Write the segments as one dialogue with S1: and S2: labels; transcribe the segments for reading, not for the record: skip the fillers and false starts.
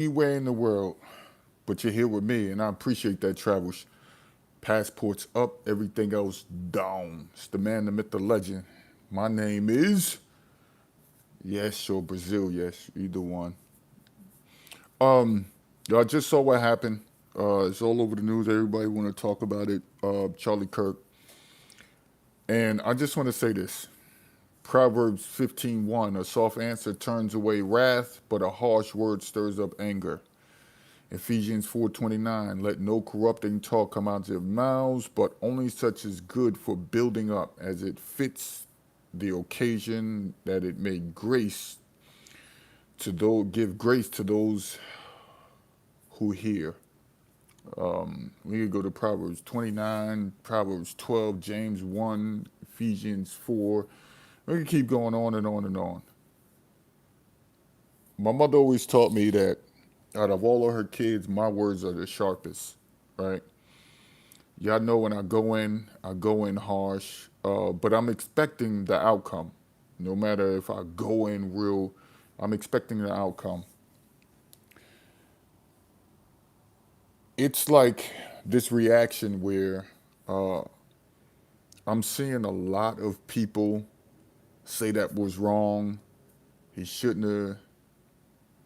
S1: Anywhere in the world, but you're here with me, and I appreciate that travel. Passports up, everything else down. It's the man, the myth, the legend. My name is Yes or Brazil, yes, either one. Y'all just saw what happened. It's all over the news. Everybody want to talk about it. Charlie Kirk, and I just want to say this. Proverbs 15:1. A soft answer turns away wrath, but a harsh word stirs up anger. Ephesians 4:29, let no corrupting talk come out of your mouths, but only such as good for building up, as it fits the occasion, that it may grace to those, give grace to those who hear. We could go to Proverbs 29, Proverbs 12, James 1, Ephesians 4. We can keep going on and on and on. My mother always taught me that out of all of her kids, my words are the sharpest, right? Y'all know when I go in harsh, but I'm expecting the outcome. No matter if I go in real, I'm expecting the outcome. It's like this reaction where I'm seeing a lot of people say that was wrong. He shouldn't have,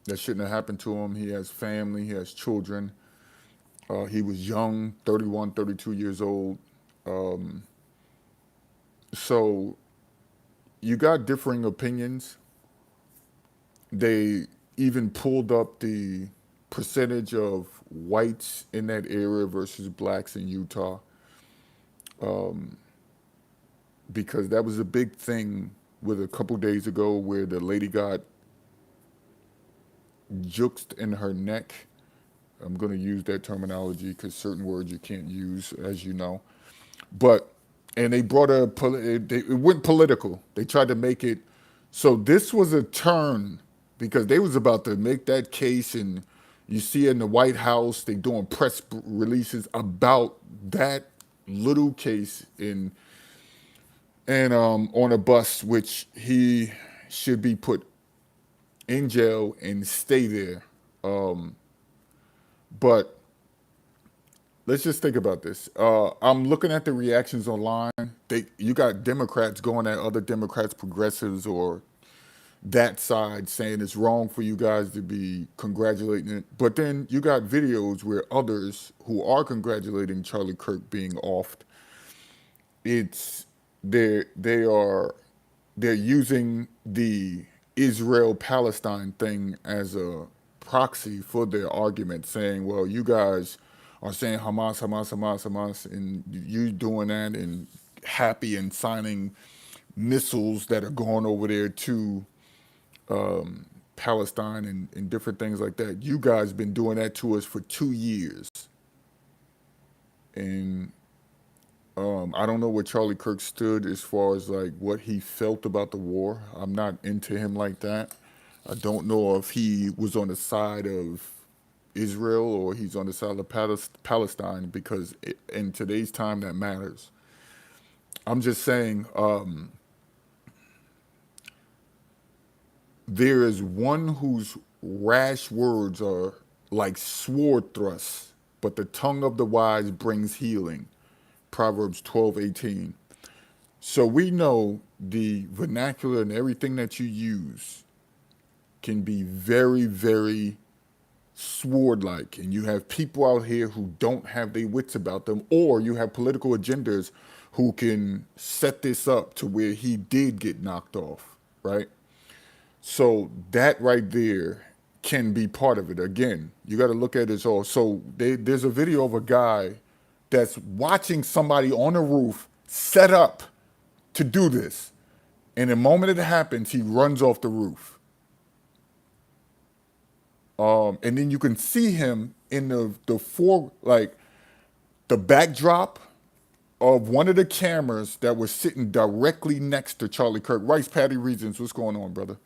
S1: that shouldn't have happened to him. He has family, he has children. He was young, 31, 32 years old. So you got differing opinions. They even pulled up the percentage of whites in that area versus blacks in Utah, because that was a big thing with a couple days ago where the lady got juxed in her neck. I'm going to use that terminology because certain words you can't use, as you know. But and they brought it went political. They tried to make it so this was a turn because they was about to make that case, and you see in the White House they doing press releases about that little case in and on a bus, which he should be put in jail and stay there. But let's just think about this. I'm looking at the reactions online. You got Democrats going at other Democrats, progressives, or that side saying it's wrong for you guys to be congratulating it. But then you got videos where others who are congratulating Charlie Kirk being offed, it's they are they're using the Israel Palestine thing as a proxy for their argument, saying, well, you guys are saying Hamas, Hamas, Hamas, Hamas, and you doing that and happy and signing missiles that are going over there to Palestine and different things like that. You guys been doing that to us for 2 years. And I don't know where Charlie Kirk stood as far as like what he felt about the war. I'm not into him like that. I don't know if he was on the side of Israel or he's on the side of Palestine because in today's time that matters. I'm just saying there is one whose rash words are like sword thrusts, but the tongue of the wise brings healing. Proverbs 12:18. So we know the vernacular and everything that you use can be very, very sword like. And you have people out here who don't have their wits about them, or you have political agendas who can set this up to where he did get knocked off, right? So that right there can be part of it. Again, you got to look at this all. So there's a video of a guy that's watching somebody on a roof set up to do this. And the moment it happens, he runs off the roof. And then you can see him in the backdrop of one of the cameras that was sitting directly next to Charlie Kirk. Rice Patty Reasons, what's going on, brother?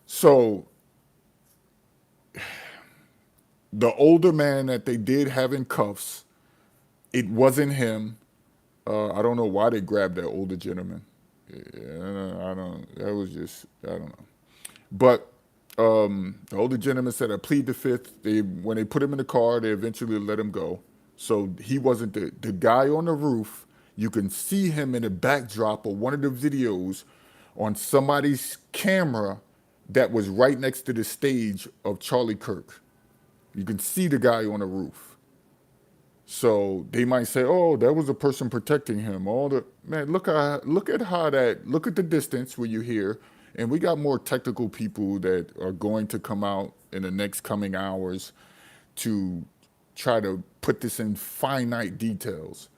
S1: So the older man that they did have in cuffs, it wasn't him. I don't know why they grabbed that older gentleman. Yeah, I don't. That was just I don't know. But The older gentleman said, "I plead the fifth." When they put him in the car, they eventually let him go. So he wasn't the guy on the roof. You can see him in the backdrop of one of the videos on somebody's camera that was right next to the stage of Charlie Kirk. You can see the guy on the roof. So they might say, "Oh, that was a person protecting him." All the man, look at the distance where you hear, and we got more technical people that are going to come out in the next coming hours to try to put this in finite details.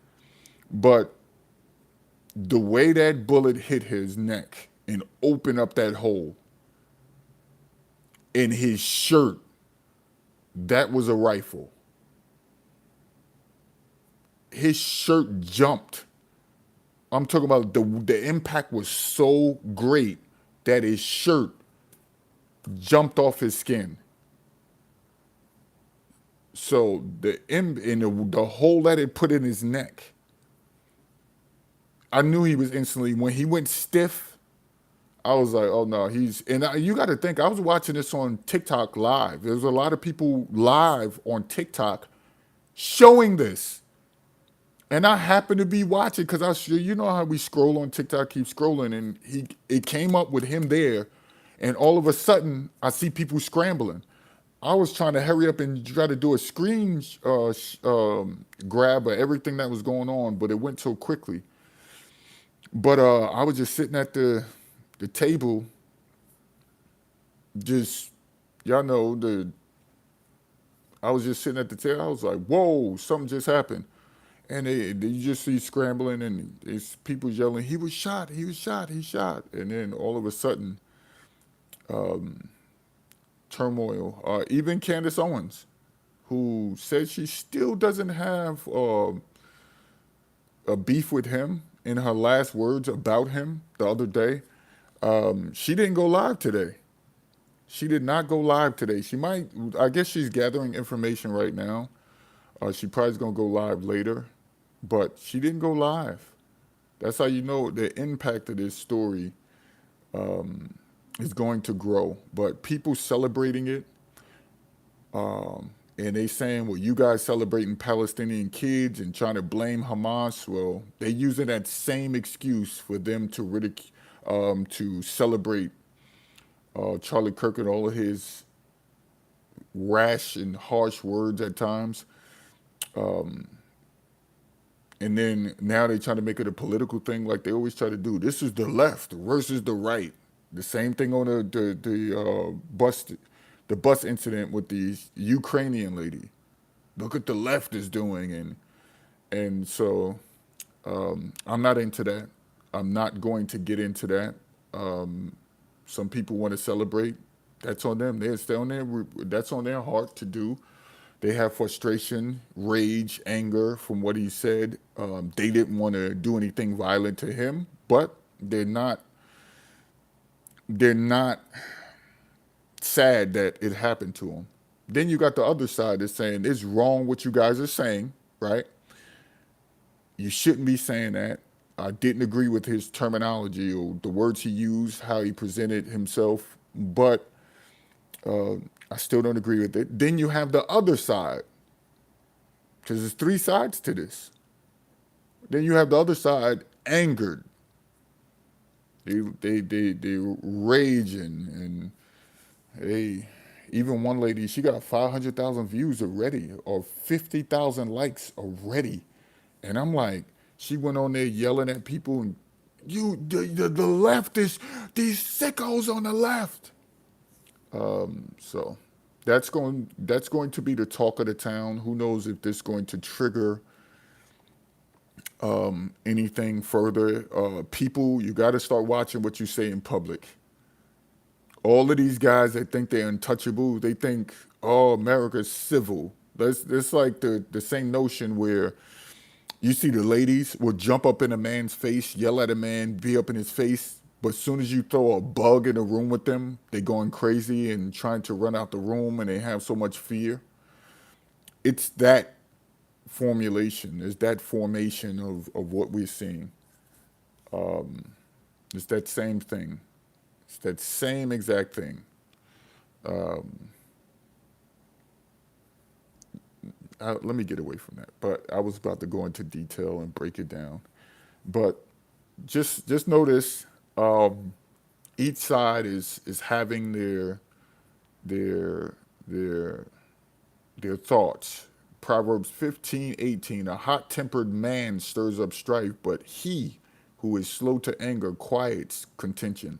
S1: But the way that bullet hit his neck and opened up that hole in his shirt, that was a rifle. His shirt jumped. I'm talking about the impact was so great that his shirt jumped off his skin. So the hole that it put in his neck, I knew he was instantly when he went stiff. I was like, oh no, you got to think. I was watching this on TikTok live. There's a lot of people live on TikTok showing this. And I happened to be watching because you know how we scroll on TikTok, keep scrolling, and it came up with him there, and all of a sudden I see people scrambling. I was trying to hurry up and try to do a screen grab of everything that was going on, but it went so quickly. But I was just sitting at the table, just y'all know I was just sitting at the table. I was like, whoa, something just happened. And you just see scrambling and it's people yelling, he was shot, he was shot, he shot. And then all of a sudden, turmoil. Even Candace Owens, who said she still doesn't have a beef with him in her last words about him the other day, she didn't go live today. She did not go live today. I guess she's gathering information right now. She probably is going to go live later, but she didn't go live. That's how you know the impact of this story is going to grow. But people celebrating it, and they saying, well, you guys celebrating Palestinian kids and trying to blame Hamas. Well, they're using that same excuse for them to celebrate Charlie Kirk and all of his rash and harsh words at times. And then now they're trying to make it a political thing like they always try to do. This is the left versus the right. The same thing on the bus incident with the Ukrainian lady. Look what the left is doing, and so I'm not into that. I'm not going to get into that. Some people want to celebrate. That's on them. That's on their heart to do. They have frustration, rage, anger from what he said. They didn't want to do anything violent to him, but they're not sad that it happened to him. Then you got the other side that's saying it's wrong what you guys are saying, right? You shouldn't be saying that. I didn't agree with his terminology or the words he used, how he presented himself, but I still don't agree with it. Then you have the other side, because there's three sides to this. Then you have the other side angered. They raging and they. Even one lady, she got 500,000 views already, or 50,000 likes already, and I'm like, she went on there yelling at people, and the leftists, these sickos on the left. So that's going to be the talk of the town. Who knows if this is going to trigger anything further. People, you got to start watching what you say in public. All of these guys that think they're untouchable, they think, oh, America's civil. That's like the same notion where you see the ladies will jump up in a man's face, yell at a man, be up in his face, but as soon as you throw a bug in a room with them, they're going crazy and trying to run out the room, and they have so much fear. It's that formulation, it's that formation of what we're seeing. It's that same thing. It's that same exact thing. Let me get away from that. But I was about to go into detail and break it down. But just notice each side is having their their their thoughts. Proverbs 15:18. A hot-tempered man stirs up strife, but he who is slow to anger quiets contention.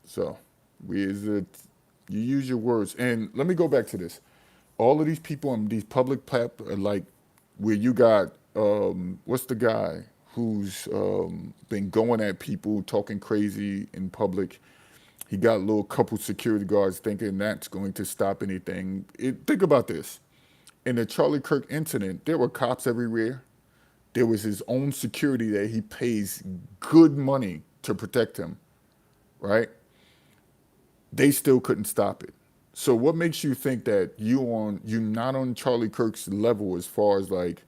S1: So we is it you use your words. And let me go back to this. All of these people on these public like where you got what's the guy who's been going at people talking crazy in public. He got a little couple security guards thinking that's going to stop anything. Think about this. In the Charlie Kirk incident, there were cops everywhere. There was his own security that he pays good money to protect him, right? They still couldn't stop it. So what makes you think that you not on Charlie Kirk's level as far as like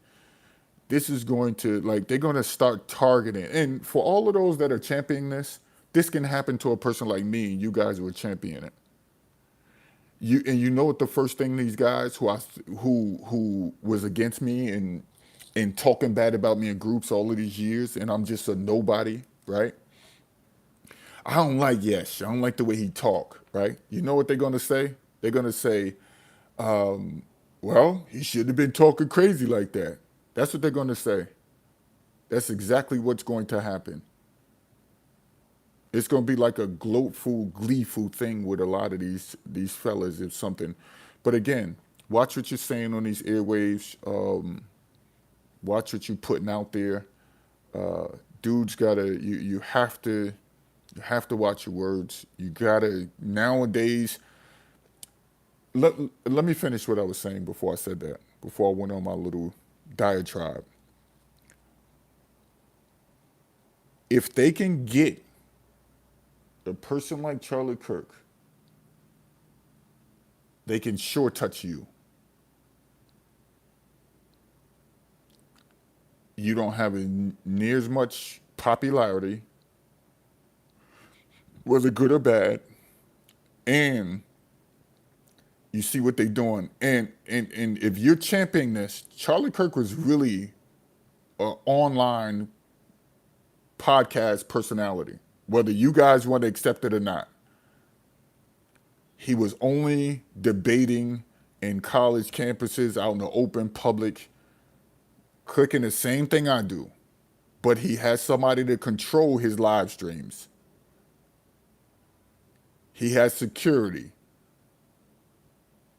S1: this is going to like they're going to start targeting, and for all of those that are championing this can happen to a person like me and you guys were championing it. You know what the first thing these guys who was against me and talking bad about me in groups all of these years and I'm just a nobody, right? I don't like Yesh. I don't like the way he talk, right? You know what they're gonna say? They're gonna say, well, he shouldn't have been talking crazy like that. That's what they're gonna say. That's exactly what's going to happen. It's gonna be like a gloatful, gleeful thing with a lot of these fellas if something. But again, watch what you're saying on these airwaves. Watch what you're putting out there. Dudes gotta you have to watch your words. You gotta nowadays. Let let me finish what I was saying before I said that. Before I went on my little diatribe. If they can get a person like Charlie Kirk, they can sure touch you. You don't have near as much popularity, whether good or bad, and you see what they're doing. And if you're championing this, Charlie Kirk was really an online podcast personality, whether you guys want to accept it or not. He was only debating in college campuses, out in the open public, clicking the same thing I do. But he has somebody to control his live streams. He has security.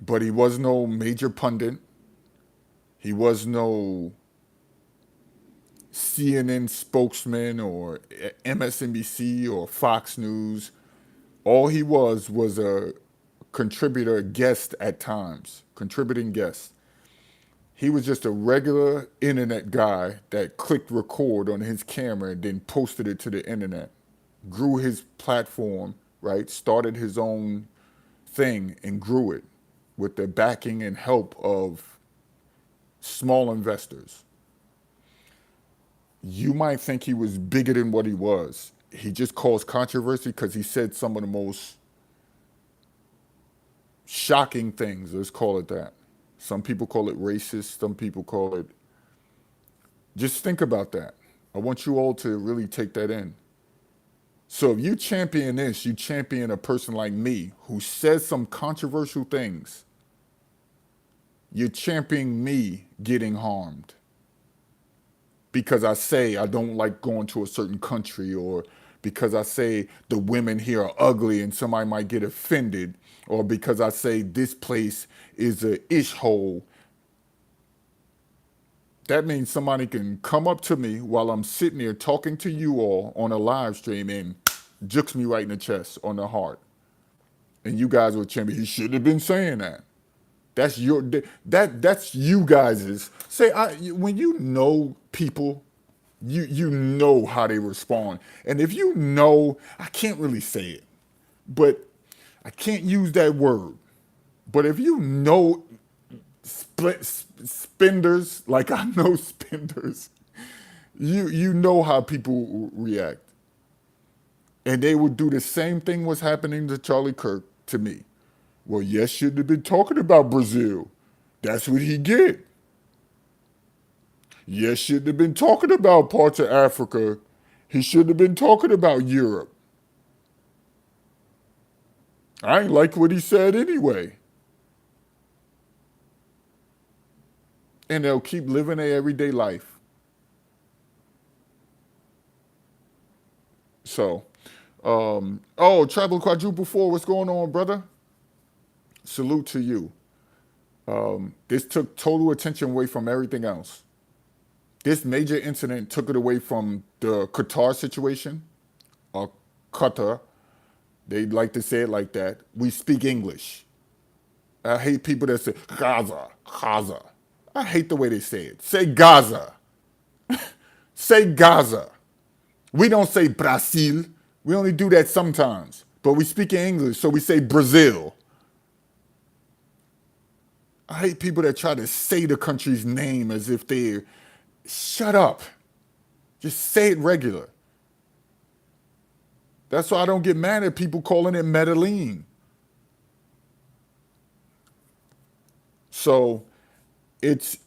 S1: But he was no major pundit. He was no CNN spokesman or MSNBC or Fox News. All he was a contributor guest at times, contributing guest. He was just a regular internet guy that clicked record on his camera and then posted it to the internet. Grew his platform, right? Started his own thing and grew it with the backing and help of small investors. You might think he was bigger than what he was. He just caused controversy because he said some of the most shocking things, let's call it that. Some people call it racist, some people call it. Just think about that. I want you all to really take that in. So if you champion this, you champion a person like me who says some controversial things. You're championing me getting harmed because I say I don't like going to a certain country, or because I say the women here are ugly and somebody might get offended, or because I say this place is a ish hole. That means somebody can come up to me while I'm sitting there talking to you all on a live stream and jukes me right in the chest, on the heart. And you guys will champion. He shouldn't have been saying that. That's your that's you guys's. Say when you know people, you know how they respond. And if you know, I can't really say it, but I can't use that word. But if you know spenders, like I know spenders, you know how people react. And they would do the same thing was happening to Charlie Kirk to me. Well, Yes shouldn't have been talking about Brazil. That's what he get. Yes shouldn't have been talking about parts of Africa. He shouldn't have been talking about Europe. I ain't like what he said anyway. And they'll keep living their everyday life. So, oh, Travel Quadruple 4, what's going on, brother? Salute to you. This took total attention away from everything else. This major incident took it away from the Qatar situation, or Qatar. They like to say it like that. We speak English. I hate people that say Gaza, Gaza. I hate the way they say it. Say Gaza. Say Gaza. We don't say Brazil. We only do that sometimes. But we speak in English, so we say Brazil. I hate people that try to say the country's name as if they're, shut up. Just say it regular. That's why I don't get mad at people calling it Medellin. So it's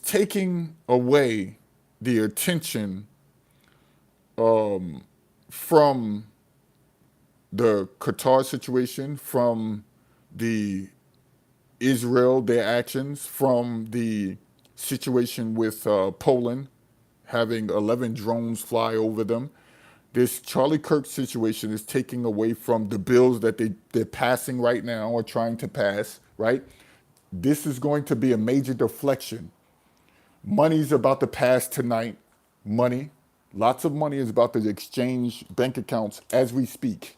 S1: taking away the attention from the Qatar situation, from the Israel, their actions, from the situation with Poland having 11 drones fly over them. This Charlie Kirk situation is taking away from the bills that they're passing right now or trying to pass, right? This is going to be a major deflection. Money's about to pass tonight. Money. Lots of money is about to exchange bank accounts as we speak.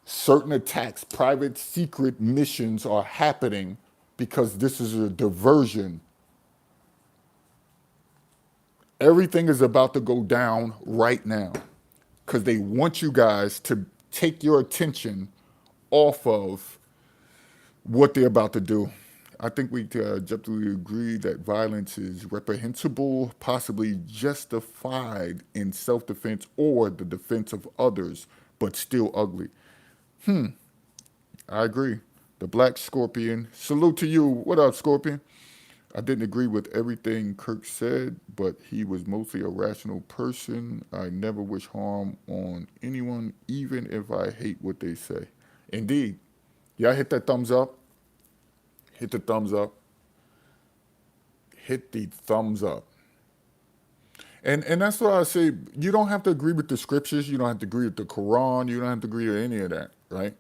S1: Certain attacks, private secret missions are happening because this is a diversion. Everything is about to go down right now because they want you guys to take your attention off of what they're about to do. I think we objectively agree that violence is reprehensible, possibly justified in self-defense or the defense of others, but still ugly. I agree. The Black Scorpion. Salute to you. What up, Scorpion? I didn't agree with everything Kirk said, but he was mostly a rational person. I never wish harm on anyone, even if I hate what they say. Indeed. Y'all hit that thumbs up. Hit the thumbs up. Hit the thumbs up. And that's why I say you don't have to agree with the scriptures. You don't have to agree with the Quran. You don't have to agree with any of that, right?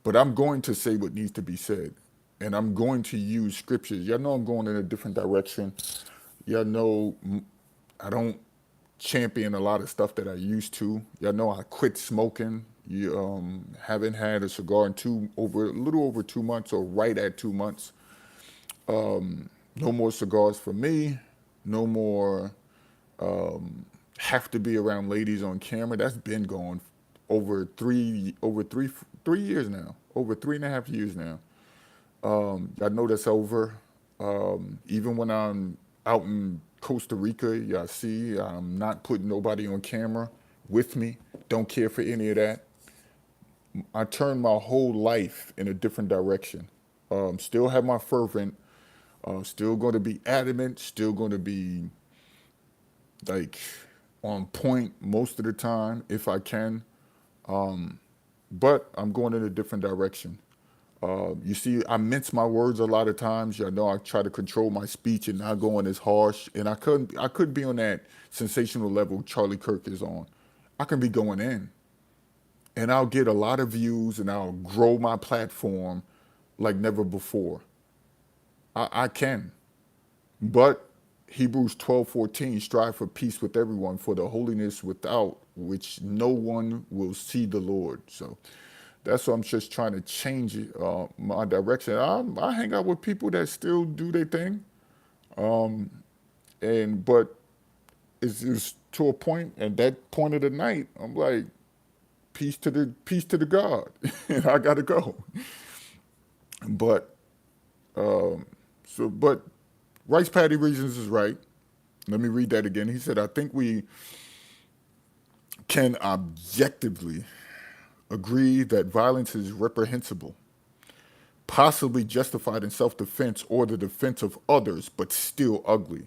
S1: But I'm going to say what needs to be said. And I'm going to use scriptures. Y'all know I'm going in a different direction. Y'all know I don't champion a lot of stuff that I used to. Y'all know I quit smoking. You haven't had a cigar in a little over 2 months or right at 2 months. No more cigars for me. No more have to be around ladies on camera. That's been going over 3 years now. Over 3.5 years now. I know that's over. Even when I'm out in Costa Rica, y'all see I'm not putting nobody on camera with me. Don't care for any of that. I turned my whole life in a different direction. Still have my fervent. Still going to be adamant. Still going to be like on point most of the time if I can. But I'm going in a different direction. You see, I mince my words a lot of times. Y'all know I try to control my speech and not going as harsh. And I couldn't be on that sensational level Charlie Kirk is on. I can be going in, and I'll get a lot of views, and I'll grow my platform like never before. I can, but Hebrews 12:14, strive for peace with everyone, for the holiness without which no one will see the Lord. So that's why I'm just trying to change my direction. I hang out with people that still do their thing, but it's to a point. At that point of the night, I'm like, peace to the God, and I gotta go. But but Rice Patty Reasons is right. Let me read that again. He said, I think we can objectively agree that violence is reprehensible, possibly justified in self-defense or the defense of others, but still ugly.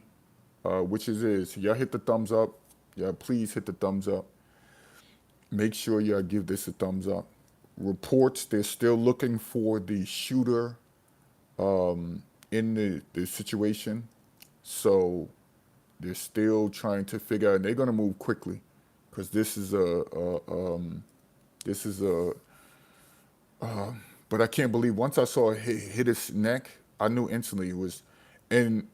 S1: Which is y'all hit the thumbs up. Yeah, please hit the thumbs up. Make sure y'all give this a thumbs up. Reports, they're still looking for the shooter in the situation. So they're still trying to figure out, and they're going to move quickly because this is a, but I can't believe once I saw it hit his neck, I knew instantly it was, and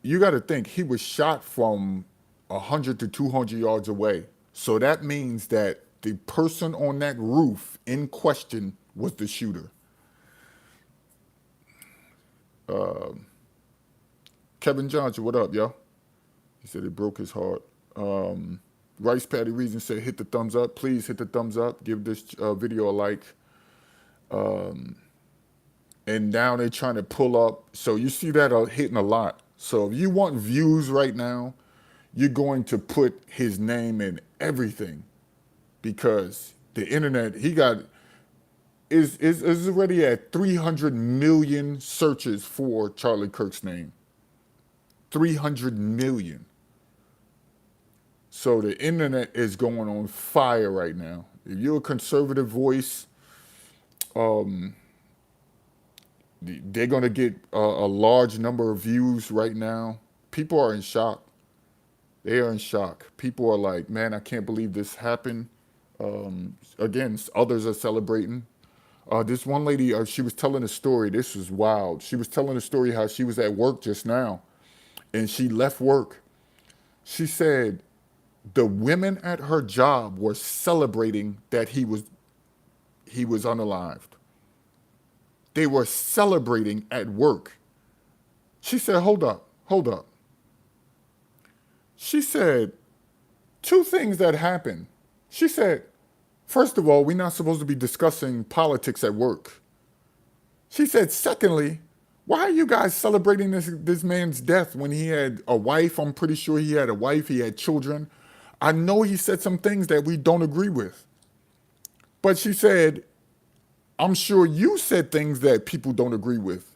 S1: you got to think he was shot from 100 to 200 yards away. So that means that the person on that roof in question was the shooter. Kevin Johnson, what up, yo? He said it broke his heart. Rice Patty Reason said hit the thumbs up. Please hit the thumbs up. Give this video a like. And now they're trying to pull up. So you see that hitting a lot. So if you want views right now, you're going to put his name in everything because the internet, he got, is already at 300 million searches for Charlie Kirk's name. 300 million. So the internet is going on fire right now. If you're a conservative voice, they're going to get a large number of views right now. People are in shock. They are in shock. People are like, man, I can't believe this happened. Again, others are celebrating. This one lady, she was telling a story. This was wild. She was telling a story how she was at work just now, and she left work. She said the women at her job were celebrating that he was unalived. They were celebrating at work. She said, hold up. She said, two things that happened. She said, first of all, we're not supposed to be discussing politics at work. She said, secondly, why are you guys celebrating this man's death when he had a wife? I'm pretty sure he had a wife, he had children. I know he said some things that we don't agree with. But she said, I'm sure you said things that people don't agree with.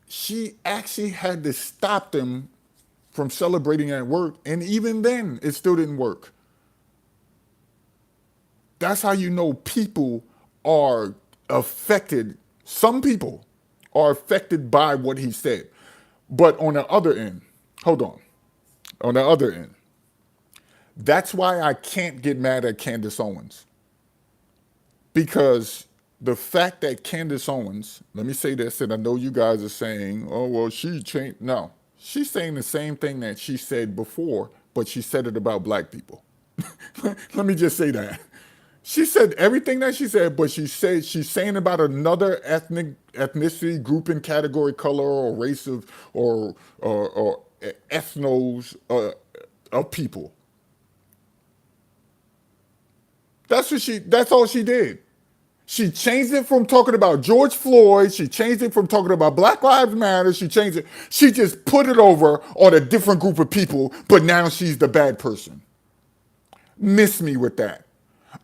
S1: She actually had to stop them from celebrating at work, and even then, it still didn't work. That's how you know people are affected. Some people are affected by what he said. But on the other end, hold on. On the other end, that's why I can't get mad at Candace Owens. Because the fact that Candace Owens, let me say this, and I know you guys are saying, oh, well, she changed. No, she's saying the same thing that she said before, but she said it about black people. Let me just say that. She said everything that she said, but she said she's saying about another ethnicity, group and category, color, or race of, or ethnos of people. That's all she did. She changed it from talking about George Floyd. She changed it from talking about Black Lives Matter. She changed it. She just put it over on a different group of people, but now she's the bad person. Miss me with that.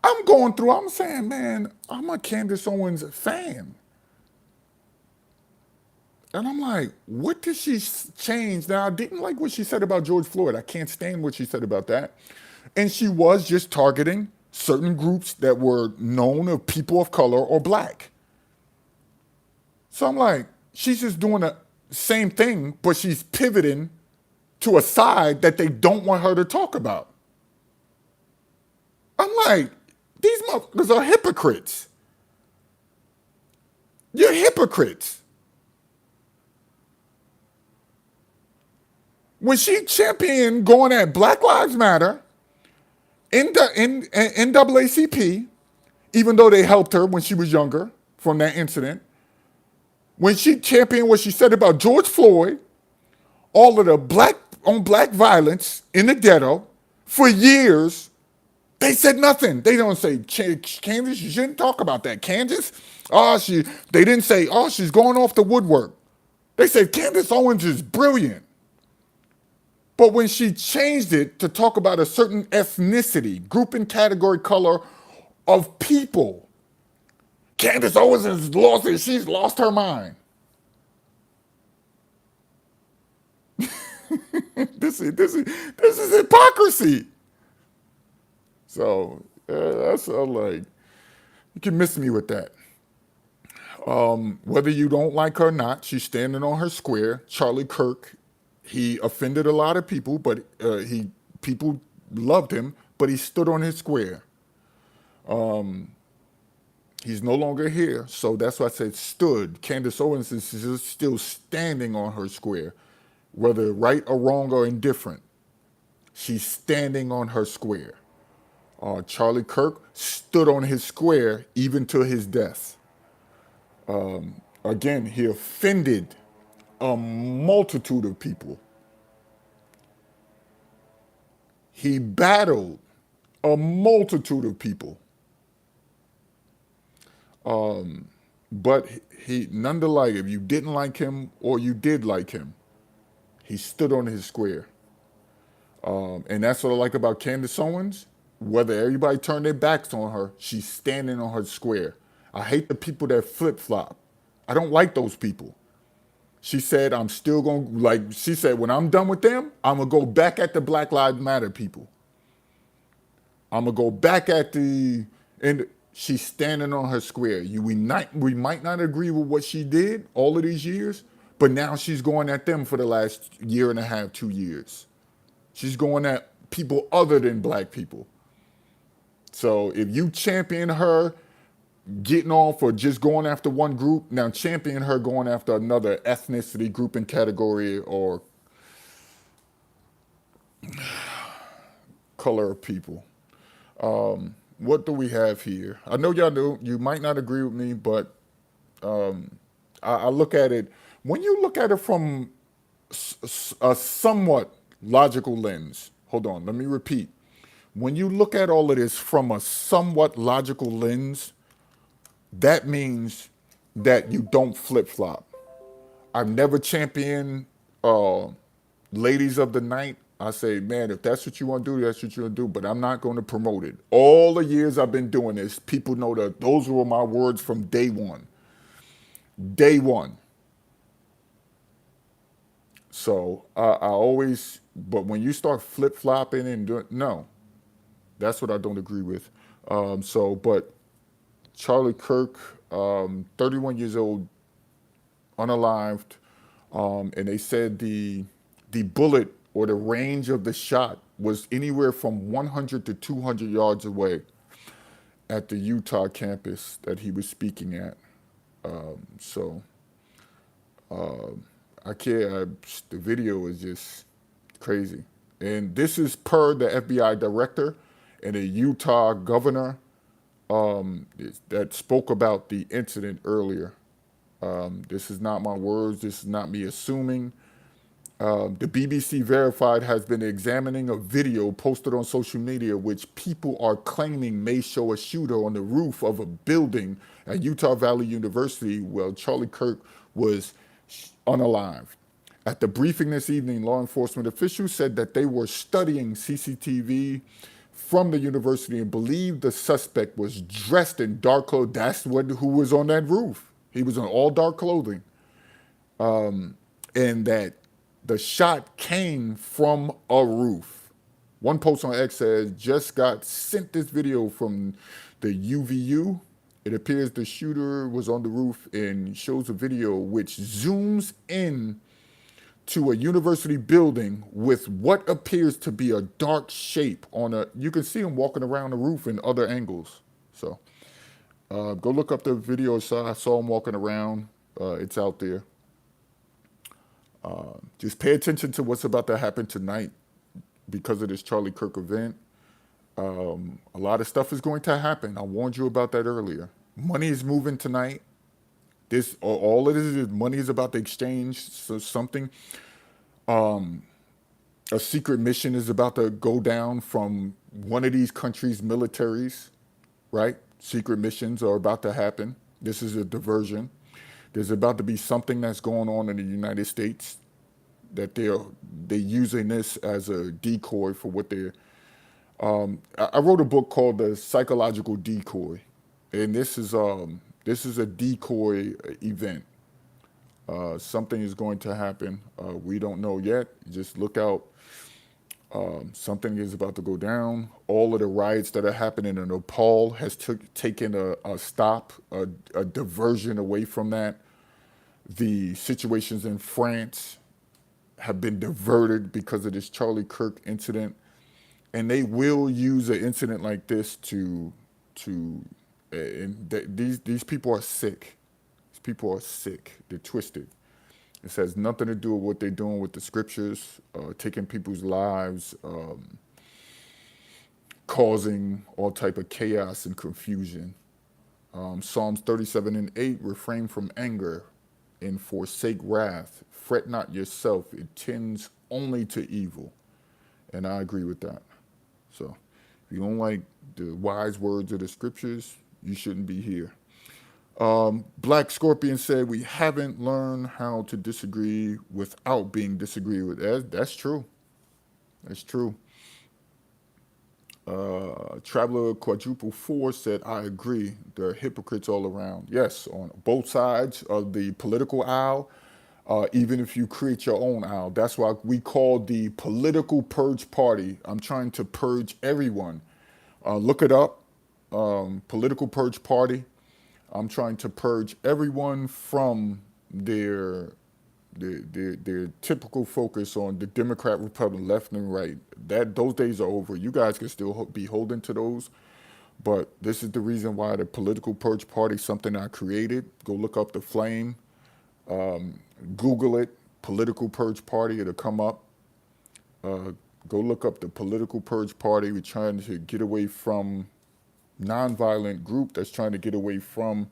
S1: I'm going through, I'm saying, man, I'm a Candace Owens fan. And I'm like, what did she change? Now, I didn't like what she said about George Floyd. I can't stand what she said about that. And she was just targeting certain groups that were known of people of color or black. So I'm like, she's just doing the same thing, but she's pivoting to a side that they don't want her to talk about. I'm like, these motherfuckers are hypocrites. You're hypocrites. When she championed going at Black Lives Matter, NAACP, even though they helped her when she was younger from that incident, when she championed what she said about George Floyd, all of the black on black violence in the ghetto, for years, they said nothing. They don't say, Candace, you shouldn't talk about that. Candace, they didn't say, she's going off the woodwork. They said, Candace Owens is brilliant. But when she changed it to talk about a certain ethnicity, group and category, color of people, Candace Owens has lost it. She's lost her mind. This is hypocrisy. So that's like, you can miss me with that. Whether you don't like her or not, she's standing on her square. Charlie Kirk, he offended a lot of people, but people loved him, but he stood on his square. He's no longer here, so that's why I said stood. Candace Owens is still standing on her square, whether right or wrong or indifferent. She's standing on her square. Charlie Kirk stood on his square even to his death. Again, he offended a multitude of people. He battled a multitude of people. But he, nonetheless, if you didn't like him or you did like him, he stood on his square. And that's what I like about Candace Owens. Whether everybody turned their backs on her, she's standing on her square. I hate the people that flip-flop. I don't like those people. She said, I'm still going to, like, she said, when I'm done with them, I'm going to go back at the Black Lives Matter people. I'm going to go back at and she's standing on her square. We might not agree with what she did all of these years, but now she's going at them for the last year and a half, 2 years. She's going at people other than black people. So if you champion her getting on for just going after one group, now champion her going after another ethnicity, group, and category or color of people. What do we have here? I know y'all do. You might not agree with me, but I look at it, when you look at it from a somewhat logical lens. Hold on, let me repeat. When you look at all of this from a somewhat logical lens, that means that you don't flip-flop. I've never championed ladies of the night. I say, man, if that's what you want to do, that's what you want to do, but I'm not going to promote it. All the years I've been doing this, people know that those were my words from day one. Day one. So I always, but when you start flip-flopping and doing, no, that's what I don't agree with. But Charlie Kirk, 31 years old, unalived, and they said the bullet or the range of the shot was anywhere from 100 to 200 yards away at the Utah campus that he was speaking at. I can't. The video is just crazy, and this is per the FBI director and a Utah governor that spoke about the incident earlier. This is not my words. This is not me assuming. The BBC Verified has been examining a video posted on social media which people are claiming may show a shooter on the roof of a building at Utah Valley University while Charlie Kirk was unalived. At the briefing this evening, law enforcement officials said that they were studying CCTV from the university and believed the suspect was dressed in dark clothes. That's who was on that roof. He was in all dark clothing. And that the shot came from a roof. One post on X says, just got sent this video from the UVU. It appears the shooter was on the roof and shows a video which zooms in to a university building with what appears to be a dark shape on a, you can see him walking around the roof in other angles. So go look up the video. I saw him walking around. It's out there. Just pay attention to what's about to happen tonight because of this Charlie Kirk event. A lot of stuff is going to happen. I warned you about that earlier. Money is moving tonight. All it is money is about to exchange something. A secret mission is about to go down from one of these countries' militaries, right? Secret missions are about to happen. This is a diversion. There's about to be something that's going on in the United States that they're using this as a decoy for what they're. I wrote a book called The Psychological Decoy, and this is a decoy event. Something is going to happen. We don't know yet. Just look out. Something is about to go down. All of the riots that are happening in Nepal has taken a stop, a diversion away from that. The situations in France have been diverted because of this Charlie Kirk incident, and they will use an incident like this to these people are sick. These people are sick. They're twisted. This has nothing to do with what they're doing with the scriptures, taking people's lives, causing all type of chaos and confusion. Psalms 37:8, refrain from anger and forsake wrath. Fret not yourself, it tends only to evil. And I agree with that. So if you don't like the wise words of the scriptures, you shouldn't be here. Black Scorpion said, we haven't learned how to disagree without being disagreed with. That's true. That's true. Traveler Quadruple 4 said, I agree. There are hypocrites all around. Yes, on both sides of the political aisle, even if you create your own aisle. That's why we call the political purge party. I'm trying to purge everyone. Look it up, political purge party. I'm trying to purge everyone from their typical focus on the Democrat, Republican, left and right. Those days are over. You guys can still be holding to those, but this is the reason why the political purge party is something I created. Go look up the flame, Google it, political purge party. It'll come up. Go look up the political purge party. We're trying to get away from nonviolent group that's trying to get away from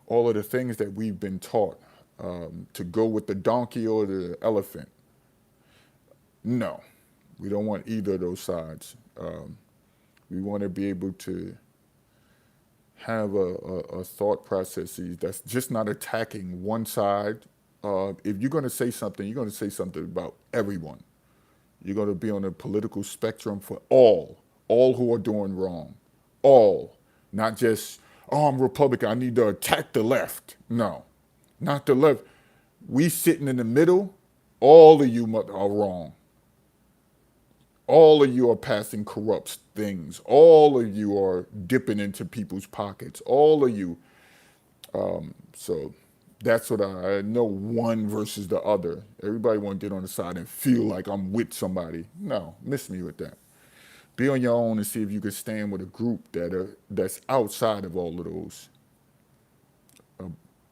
S1: all of the things that we've been taught, to go with the donkey or the elephant. No, we don't want either of those sides. We want to be able to have a thought processes that's just not attacking one side. If you're going to say something, you're going to say something about everyone. You're going to be on the political spectrum for all who are doing wrong. All, not just, oh, I'm Republican, I need to attack the left. No, not the left. We sitting in the middle, all of you are wrong. All of you are passing corrupt things. All of you are dipping into people's pockets. All of you. So that's what I know, one versus the other. Everybody want to get on the side and feel like I'm with somebody. No, miss me with that. Be on your own and see if you can stand with a group that's outside of all of those.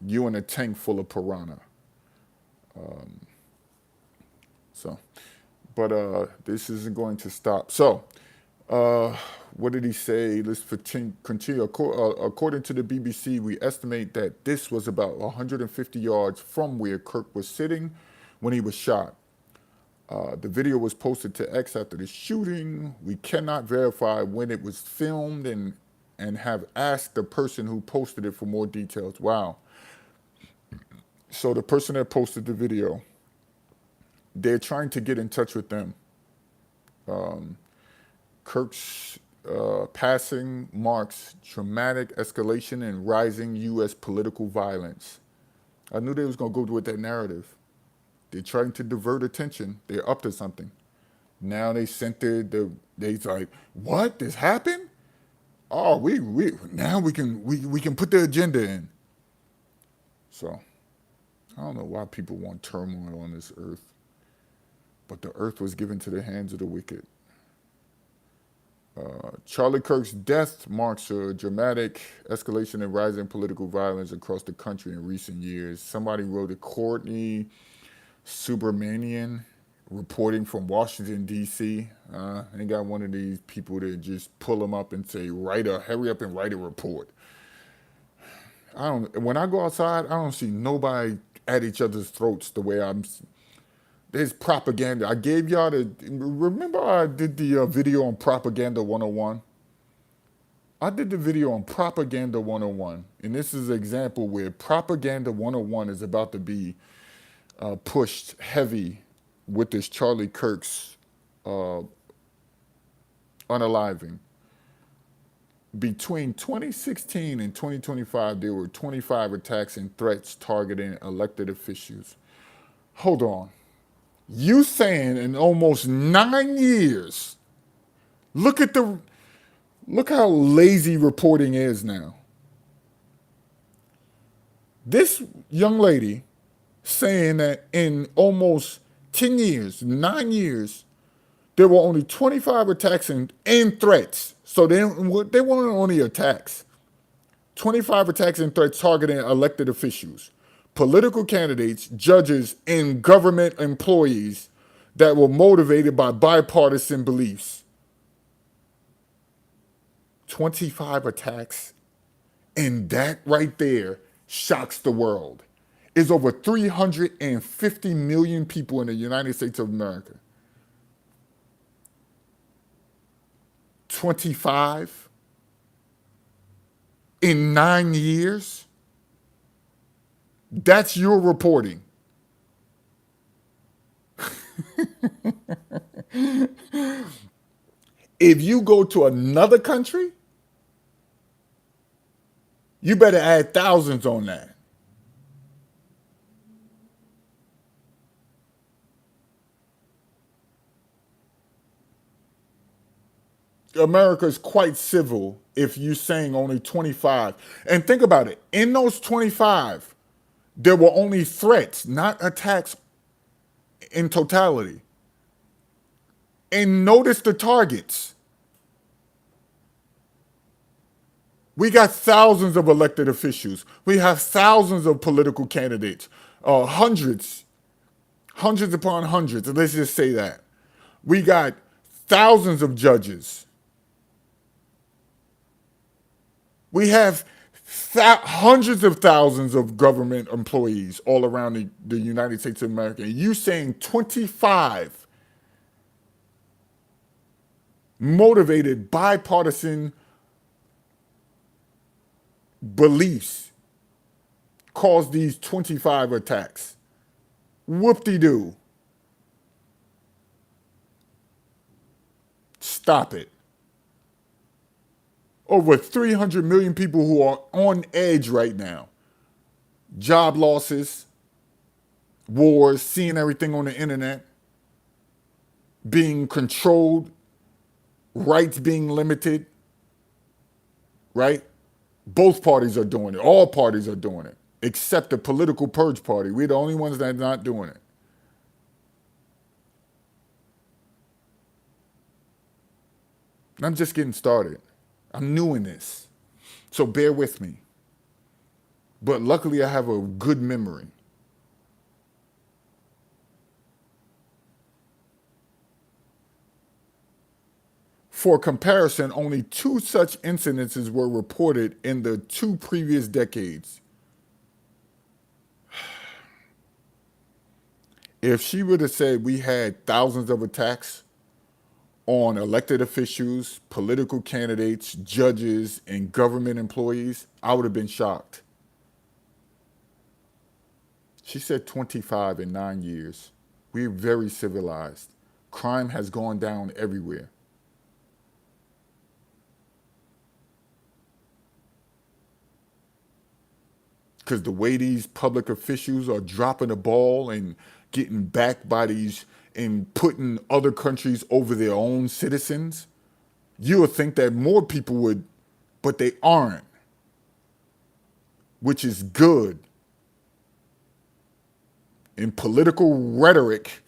S1: You in a tank full of piranha. But this isn't going to stop. So, what did he say? Let's continue. According to the BBC, we estimate that this was about 150 yards from where Kirk was sitting when he was shot. The video was posted to X after the shooting. We cannot verify when it was filmed and have asked the person who posted it for more details. Wow. So the person that posted the video, they're trying to get in touch with them. Kirk's passing marks dramatic escalation and rising U.S. political violence. I knew they was going to go with that narrative. They're trying to divert attention. They're up to something. Now they sent they's like, what? This happened? Oh, we now we can put the agenda in. So I don't know why people want turmoil on this earth. But the earth was given to the hands of the wicked. Charlie Kirk's death marks a dramatic escalation and rising political violence across the country in recent years. Somebody wrote it, Courtney Subramanian, reporting from Washington, D.C. They got one of these people that just pull them up and say, hurry up and write a report. When I go outside, I don't see nobody at each other's throats the way there's propaganda. I gave y'all remember I did the video on Propaganda 101? I did the video on Propaganda 101, and this is an example where Propaganda 101 is about to be pushed heavy with this Charlie Kirk's uh, unaliving. Between 2016 and 2025, there were 25 attacks and threats targeting elected officials. Hold on. You saying in almost 9 years, look at the look how lazy reporting is now. This young lady saying that in almost 10 years, 9 years, there were only 25 attacks and threats. So they weren't only attacks. 25 attacks and threats targeting elected officials, political candidates, judges, and government employees that were motivated by bipartisan beliefs. 25 attacks, and that right there shocks the world. It's over 350 million people in the United States of America. 25 in 9 years? That's your reporting. If you go to another country, you better add thousands on that. America is quite civil if you're saying only 25. And think about it. In those 25, there were only threats, not attacks in totality. And notice the targets. We got thousands of elected officials. We have thousands of political candidates, hundreds upon hundreds. Let's just say that. We got thousands of judges. We have hundreds of thousands of government employees all around the United States of America. And you saying 25 motivated bipartisan beliefs caused these 25 attacks. Whoop-de-doo. Stop it. Over 300 million people who are on edge right now. Job losses, wars, seeing everything on the internet, being controlled, rights being limited, right? Both parties are doing it. All parties are doing it, except the political purge party. We're the only ones that are not doing it. And I'm just getting started. I'm new in this, so bear with me. But luckily, I have a good memory. For comparison, only 2 such incidences were reported in the 2 previous decades. If she would have said we had thousands of attacks on elected officials, political candidates, judges, and government employees, I would have been shocked. She said 25 in 9 years. We're very civilized. Crime has gone down everywhere. Because the way these public officials are dropping the ball and getting backed by these and putting other countries over their own citizens, you would think that more people would, but they aren't, which is good. In political rhetoric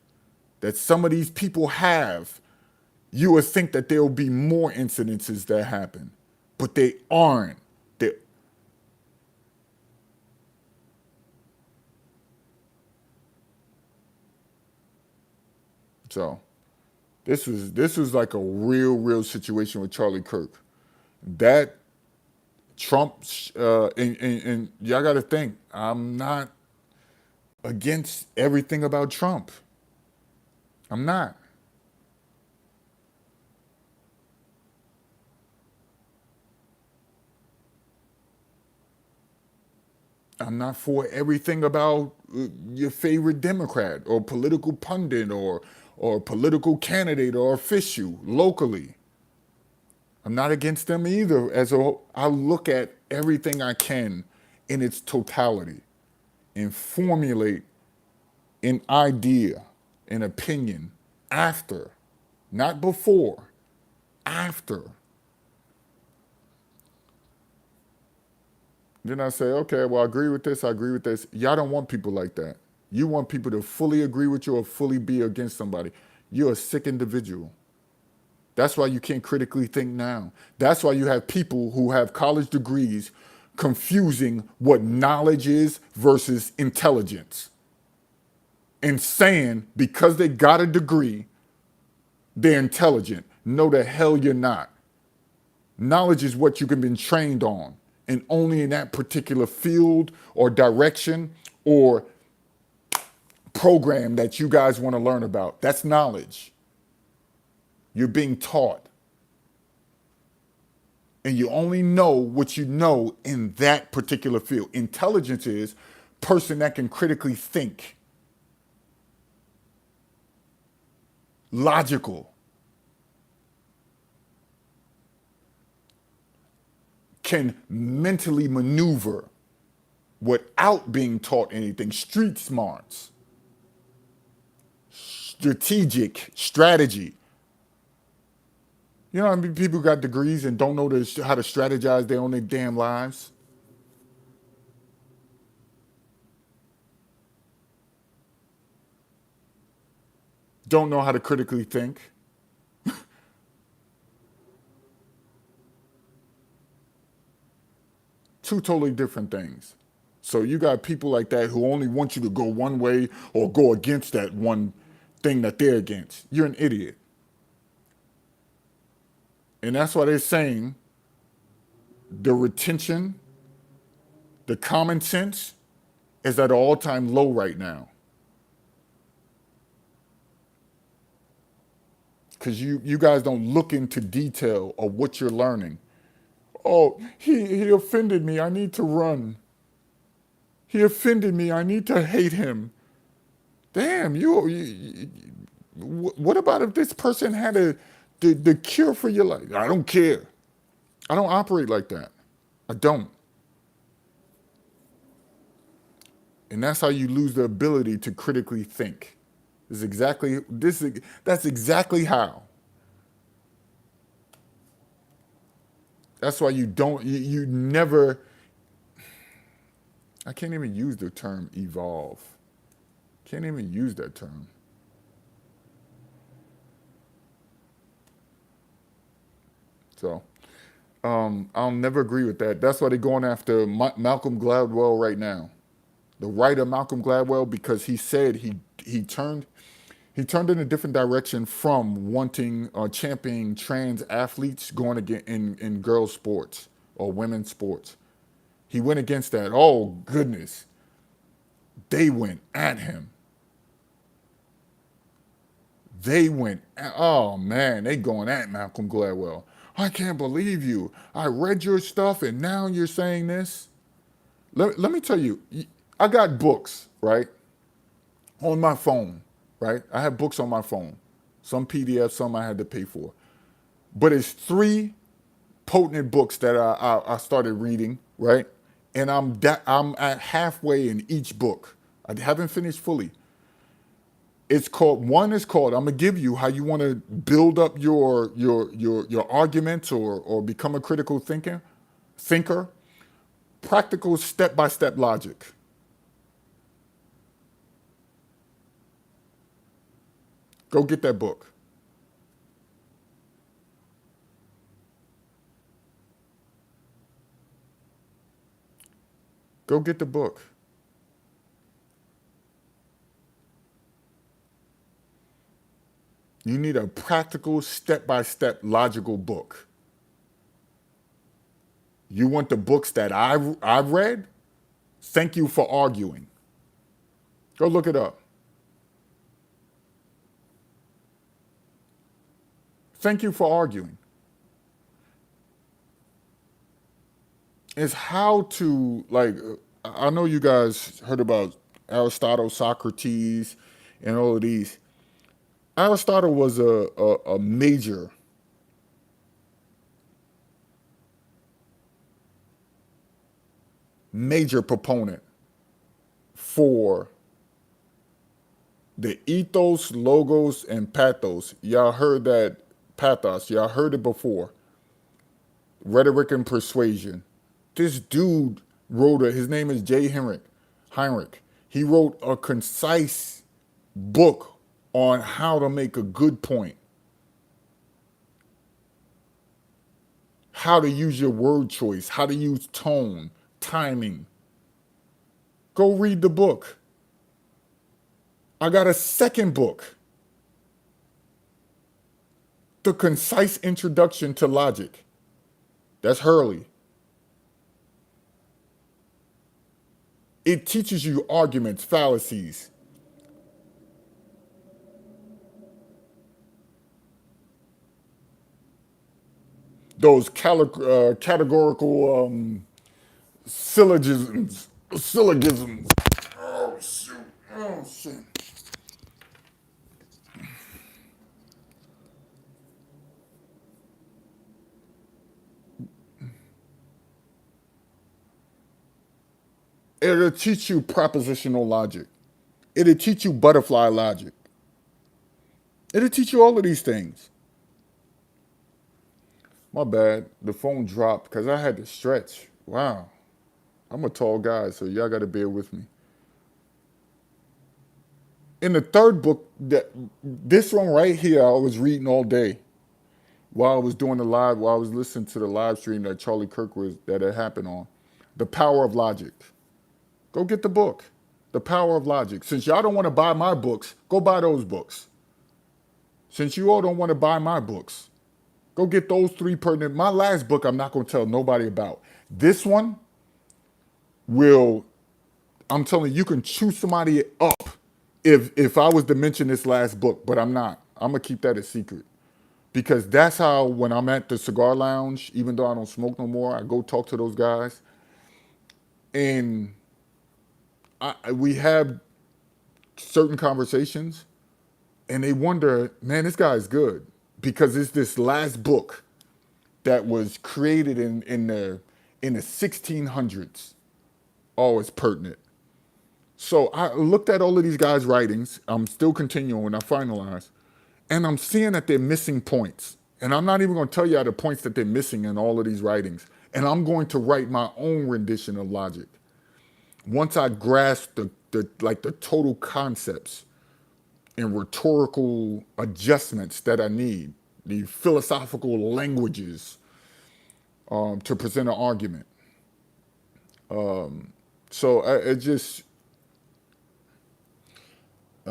S1: that some of these people have, you would think that there will be more incidences that happen, but they aren't. So this was like a real situation with Charlie Kirk. That Trump and y'all got to think, I'm not against everything about Trump. I'm not. I'm not for everything about your favorite Democrat or political pundit or political candidate or official locally. I'm not against them either. I look at everything I can in its totality and formulate an idea, an opinion after, not before, after. Then I say, okay, well, I agree with this, I agree with this. Y'all don't want people like that. You want people to fully agree with you or fully be against somebody. You're a sick individual. That's why you can't critically think now. That's why you have people who have college degrees confusing what knowledge is versus intelligence and saying because they got a degree, they're intelligent. No, the hell you're not. Knowledge is what you can be trained on, and only in that particular field or direction or program that you guys want to learn about. That's knowledge. You're being taught. And you only know what you know in that particular field. Intelligence is person that can critically think, logical, can mentally maneuver without being taught anything. Street smarts, strategic, strategy. You know how many people got degrees and don't know how to strategize their own damn lives? Don't know how to critically think. Two totally different things. So you got people like that who only want you to go one way or go against that one thing that they're against. You're an idiot. And that's why they're saying the retention, the common sense is at an all-time low right now. Because you guys don't look into detail of what you're learning. Oh, he offended me. I need to run. He offended me. I need to hate him. Damn, what about if this person had the cure for your life? I don't care. I don't operate like that. I don't. And that's how you lose the ability to critically think. That's exactly how. That's why you never, I can't even use the term evolve. Can't even use that term. So I'll never agree with that. That's why they're going after Malcolm Gladwell right now. The writer Malcolm Gladwell, because he said he turned in a different direction from wanting championing trans athletes going again in girls sports or women's sports. He went against that. Oh goodness. They went at him. Oh man, they going at Malcolm Gladwell. I can't believe you. I read your stuff and now you're saying this. Let me tell you, I got books, right? On my phone, right? I have books on my phone. Some PDFs, some I had to pay for. But it's three potent books that I started reading, right? And I'm at halfway in each book. I haven't finished fully. One is called, I'm gonna give you how you want to build up your arguments or become a critical thinker, practical step-by-step logic. Go get that book. Go get the book. You need a practical step-by-step logical book. You want the books that I've read? Thank you for arguing. Go look it up. Thank you for arguing. It's how to I know you guys heard about Aristotle, Socrates, and all of these. Aristotle was a major proponent for the ethos, logos, and pathos. Y'all heard that pathos. Y'all heard it before. Rhetoric and persuasion. This dude wrote his name is Jay Heinrich. Heinrich. He wrote a concise book on how to make a good point, how to use your word choice, how to use tone, timing. Go read the book. I got a second book, The Concise Introduction to Logic. That's Hurley. It teaches you arguments, fallacies. Those categorical syllogisms. Syllogisms. Oh, shoot. Oh, shit. It'll teach you propositional logic. It'll teach you butterfly logic. It'll teach you all of these things. My bad. The phone dropped because I had to stretch. Wow. I'm a tall guy, so y'all got to bear with me. In the third book, this one right here, I was reading all day while I was doing the live, while I was listening to the live stream that Charlie Kirk was that it happened on. The Power of Logic. Go get the book. The Power of Logic. Since y'all don't want to buy my books, go buy those books. Since you all don't want to buy my books, go get those three pertinent. My last book, I'm not going to tell nobody about. This one will, I'm telling you, you can chew somebody up if I was to mention this last book, but I'm not. I'm going to keep that a secret. Because that's how, when I'm at the cigar lounge, even though I don't smoke no more, I go talk to those guys. And we have certain conversations, and they wonder, man, this guy's good. Because it's this last book that was created in the 1600s. Oh, it's pertinent. So I looked at all of these guys' writings. I'm still continuing when I finalize. And I'm seeing that they're missing points. And I'm not even going to tell you the points that they're missing in all of these writings. And I'm going to write my own rendition of logic. Once I grasp the total concepts and rhetorical adjustments that I need, the philosophical languages to present an argument. I'm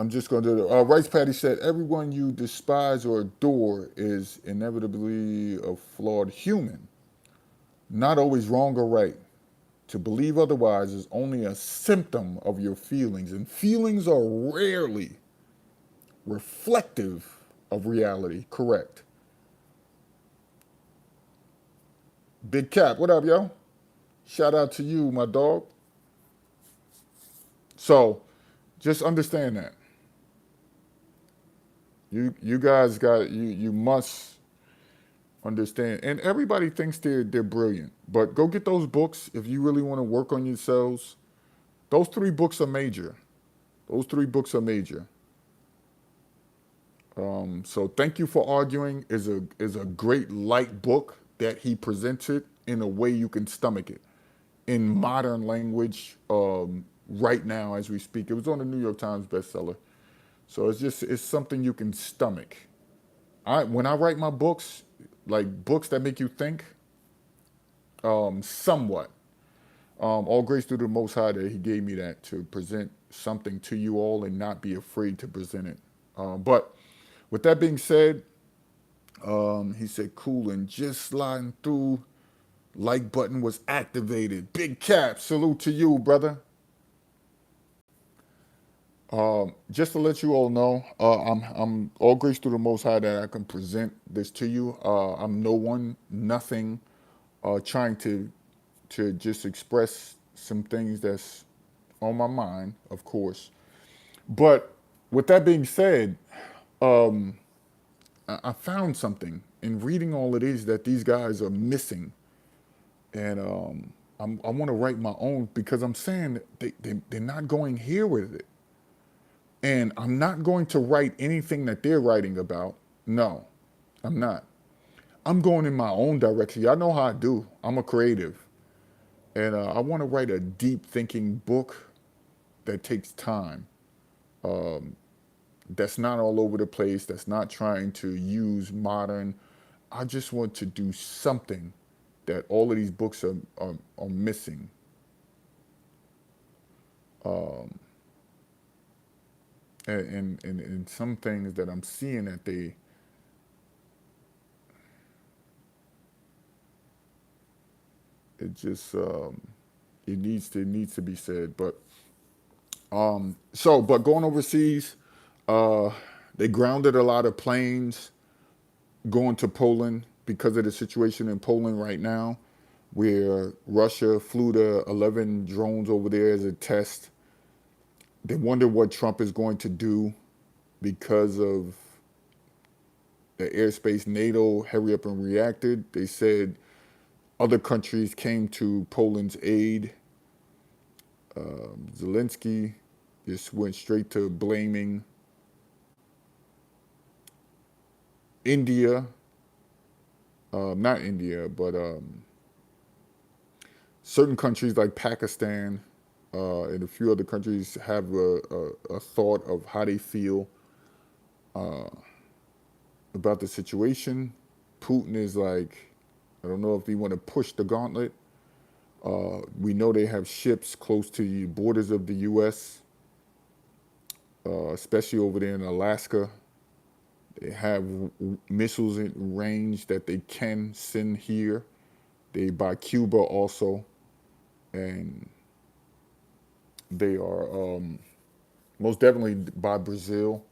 S1: just going to do it. Rice Patty said, everyone you despise or adore is inevitably a flawed human, not always wrong or right. To believe otherwise is only a symptom of your feelings, and feelings are rarely reflective of reality. Correct. Big Cap, what up, yo? Shout out to you, my dog. So, just understand that. You guys got you must understand. And everybody thinks they're brilliant, but go get those books if you really want to work on yourselves. Those three books are major. Those three books are major. So thank you for arguing is a great light book that he presented in a way you can stomach it in modern language right now as we speak. It was on the New York Times bestseller. So it's something you can stomach. When I write my books, like books that make you think, somewhat. All grace through the Most High that He gave me that to present something to you all and not be afraid to present it. But with that being said, he said, cool, and just sliding through, like button was activated. Big Cap, salute to you, brother. Just to let you all know, I'm all grace through the Most High that I can present this to you. I'm no one, nothing, trying to just express some things that's on my mind, of course. But with that being said, I found something in reading all of these that these guys are missing, and I want to write my own because I'm saying they're not going here with it, and I'm not going to write anything that they're writing about. No, I'm not. I'm going in my own direction. Y'all know how I do. I'm a creative, and I want to write a deep thinking book that takes time. That's not all over the place. That's not trying to use modern. I just want to do something that all of these books are missing. And some things that I'm seeing that it just it needs to be said. But but going overseas, uh, they grounded a lot of planes going to Poland because of the situation in Poland right now, where Russia flew the 11 drones over there as a test. They wonder what Trump is going to do because of the airspace. NATO hurry up and reacted. They said other countries came to Poland's aid. Zelensky just went straight to blaming India, not India, but certain countries like Pakistan and a few other countries have a thought of how they feel about the situation. Putin is like, I don't know if he want to push the gauntlet. We know they have ships close to the borders of the U.S., especially over there in Alaska. They have missiles in range that they can send here. They by Cuba also, and they are most definitely by Brazil.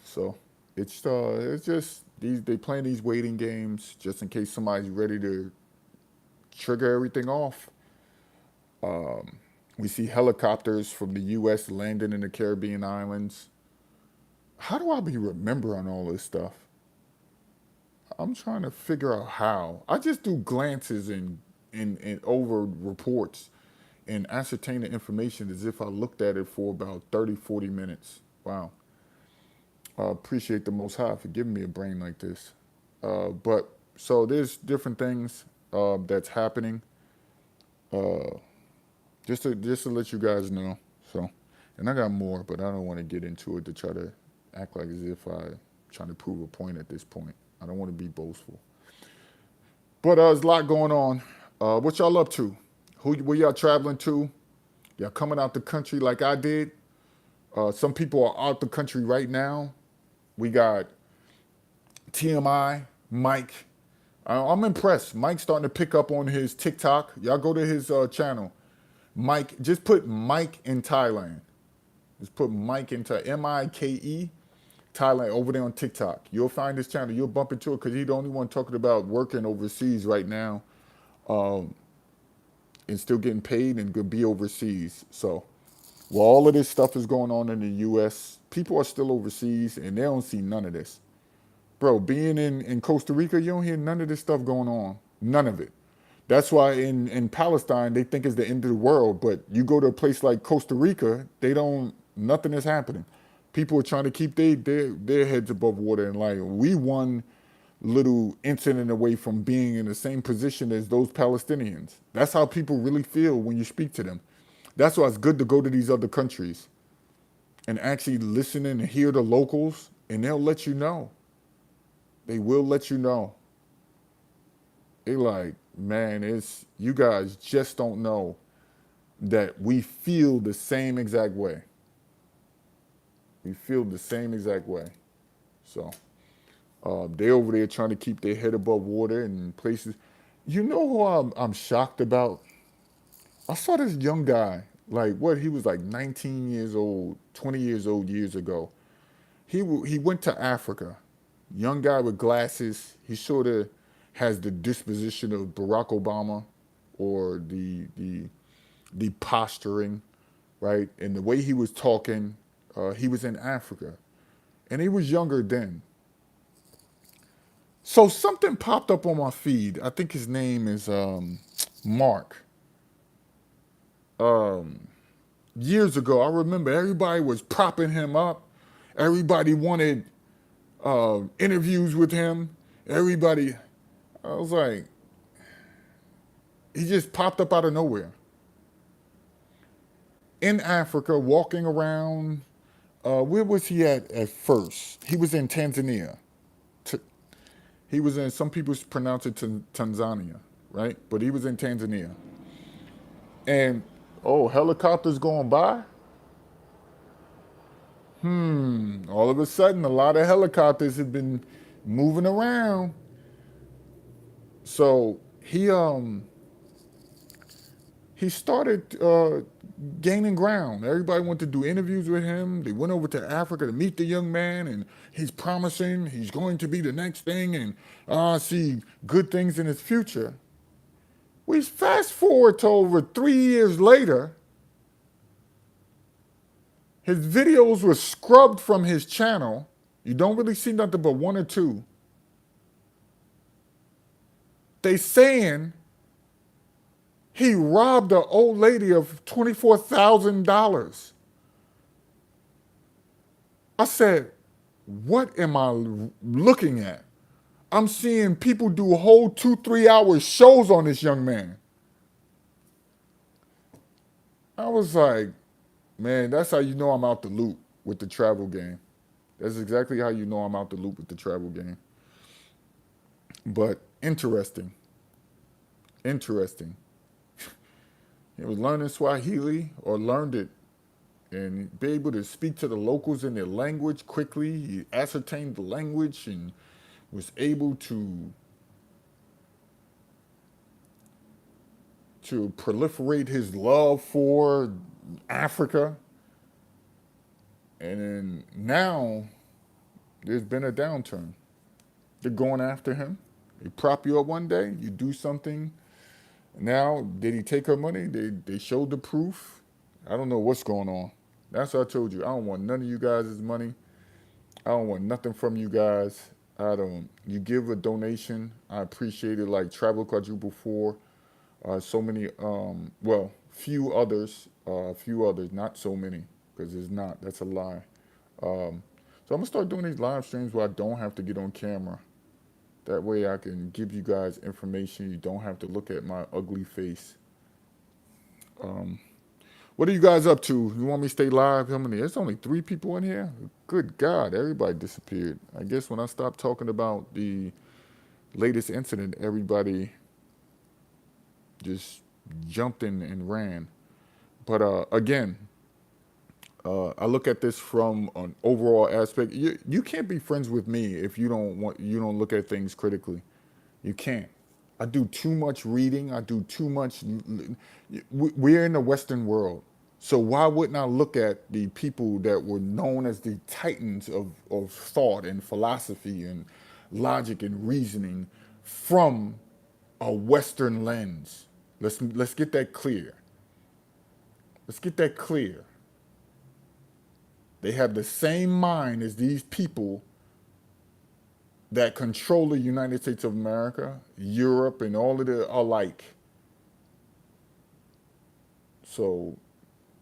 S1: So it's just these they playing these waiting games just in case somebody's ready to trigger everything off. We see helicopters from the U.S. landing in the Caribbean islands. How do I be remembering all this stuff? I'm trying to figure out how. I just do glances and over reports and ascertain the information as if I looked at it for about 30, 40 minutes. Wow. I appreciate the Most High for giving me a brain like this. But so there's different things that's happening. Uh, just to let you guys know. So, and I got more, but I don't want to get into it to try to act like as if I trying to prove a point at this point. I don't want to be boastful. But there's a lot going on. What y'all up to? Where y'all traveling to? Y'all coming out the country like I did? Some people are out the country right now. We got TMI, Mike. I'm impressed. Mike's starting to pick up on his TikTok. Y'all go to his channel. Mike, just put Mike in Thailand. Just put Mike into Mike Thailand over there on TikTok. You'll find his channel. You'll bump into it because he's the only one talking about working overseas right now, and still getting paid and could be overseas. So, while all of this stuff is going on in the U.S., people are still overseas and they don't see none of this. Bro, being in Costa Rica, you don't hear none of this stuff going on. None of it. That's why in Palestine, they think it's the end of the world. But you go to a place like Costa Rica, nothing is happening. People are trying to keep their heads above water. And like, we one little incident away from being in the same position as those Palestinians. That's how people really feel when you speak to them. That's why it's good to go to these other countries and actually listen and hear the locals, and they'll let you know. They will let you know. They like, man, it's you guys just don't know that we feel the same exact way. We feel the same exact way. So they over there trying to keep their head above water in places. You know who I'm shocked about? I saw this young guy, like what he was like 19 years old, 20 years old years ago. He went to Africa. Young guy with glasses. He sort of has the disposition of Barack Obama. or the posturing, right? And the way he was talking, he was in Africa, and he was younger then. So something popped up on my feed. I think his name is Mark. Years ago, I remember everybody was propping him up. Everybody wanted interviews with him. Everybody, I was like, he just popped up out of nowhere in Africa, walking around. Where was he at first? He was in Tanzania. T- He was in, some people pronounce it Tanzania, right? But he was in Tanzania. And, oh, helicopters going by? All of a sudden, a lot of helicopters have been moving around. So he started gaining ground. Everybody wanted to do interviews with him. They went over to Africa to meet the young man, and he's promising he's going to be the next thing, and see good things in his future. We fast forward to over 3 years later, his videos were scrubbed from his channel. You don't really see nothing but one or two. They saying he robbed an old lady of $24,000. I said, what am I looking at? I'm seeing people do whole 2-3 hour shows on this young man. I was like, man, that's how you know I'm out the loop with the travel game. That's exactly how you know I'm out the loop with the travel game. But interesting. Interesting. He was learning Swahili or learned it and be able to speak to the locals in their language quickly. He ascertained the language and was able to proliferate his love for Africa. And then now there's been a downturn. They're going after him. They prop you up one day, you do something. Now, did he take her money? They showed the proof. I don't know what's going on. That's what I told you. I don't want none of you guys' money. I don't want nothing from you guys. I don't. You give a donation, I appreciate it. Like Travel Quadruple 4, so many. Well, few others, not so many, because it's not. That's a lie. So I'm gonna start doing these live streams where I don't have to get on camera. That way I can give you guys information. You don't have to look at my ugly face. What are you guys up to? You want me to stay live? How many? There's only 3 people in here. Good God, everybody disappeared. I guess when I stopped talking about the latest incident, everybody just jumped in and ran. But again, I look at this from an overall aspect. You can't be friends with me if you don't look at things critically. You can't. I do too much reading. I do too much. We're in the Western world. So why wouldn't I look at the people that were known as the titans of thought and philosophy and logic and reasoning from a Western lens? Let's get that clear. Let's get that clear. They have the same mind as these people that control the United States of America, Europe, and all of the alike. So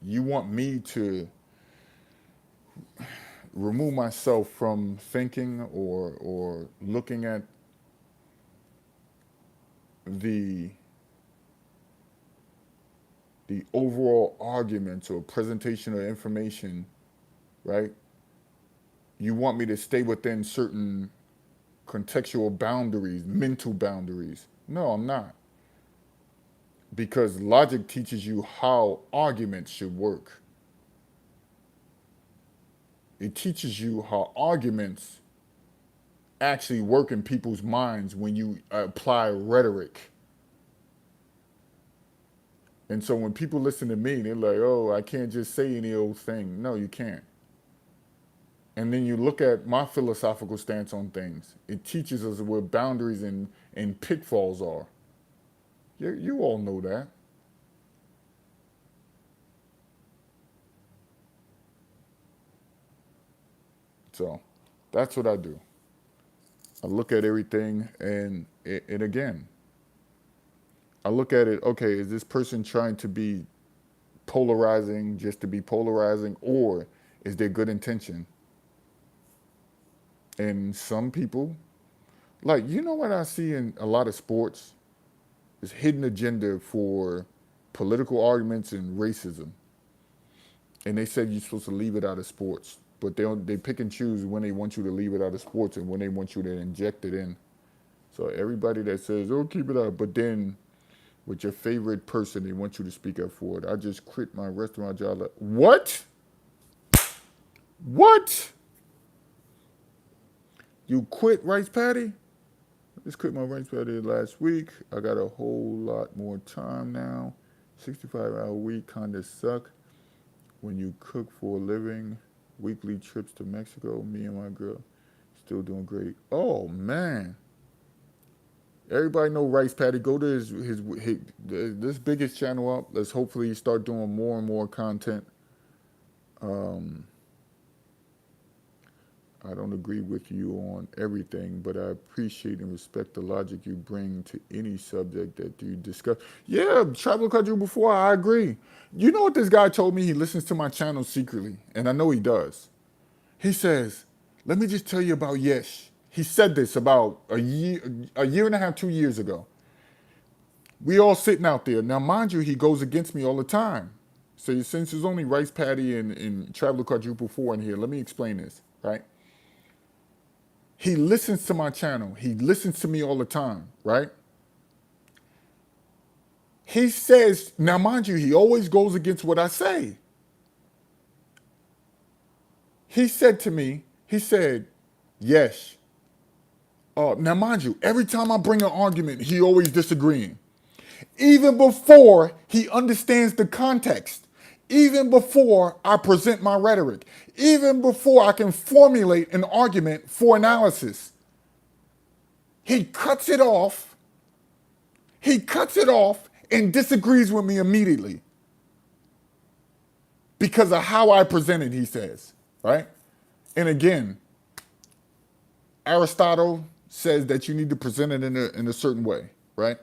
S1: you want me to remove myself from thinking or looking at the overall arguments or presentation of information, right? You want me to stay within certain contextual boundaries, mental boundaries. No, I'm not. Because logic teaches you how arguments should work. It teaches you how arguments actually work in people's minds when you apply rhetoric. And so when people listen to me, they're like, oh, I can't just say any old thing. No, you can't. And then you look at my philosophical stance on things. It teaches us where boundaries and pitfalls are. You all know that. So that's what I do. I look at everything, and again, I look at it. Okay, is this person trying to be polarizing just to be polarizing, or is there good intention? And some people, like, you know what I see in a lot of sports is hidden agenda for political arguments and racism. And they said you're supposed to leave it out of sports, but they pick and choose when they want you to leave it out of sports and when they want you to inject it in. So everybody that says, "Oh, keep it out," but then with your favorite person, they want you to speak up for it. I just quit my restaurant job. Like, what? What? You quit rice patty? I just quit my rice patty last week. I got a whole lot more time now. 65-hour week kinda suck when you cook for a living. Weekly trips to Mexico. Me and my girl still doing great. Oh man. Everybody know Rice Patty. Go to his this biggest channel up. Let's hopefully start doing more and more content. Um, I don't agree with you on everything, but I appreciate and respect the logic you bring to any subject that you discuss. Yeah, travel country before. I agree. You know what this guy told me? He listens to my channel secretly, and I know he does. He says, "Let me just tell you about Yesh." He said this about a year and a half, 2 years ago. We all sitting out there. Now, mind you, he goes against me all the time. So since there's only Rice Patty and Traveler Quadruple 4 in here, let me explain this, right? He listens to my channel. He listens to me all the time, right? He says, now mind you, he always goes against what I say. He said to me, he said, "Yes." Now mind you, every time I bring an argument, he always disagreeing. Even before he understands the context, even before I present my rhetoric, even before I can formulate an argument for analysis, he cuts it off. He cuts it off and disagrees with me immediately because of how I present it, he says, right? And again, Aristotle says that you need to present it in a certain way, right?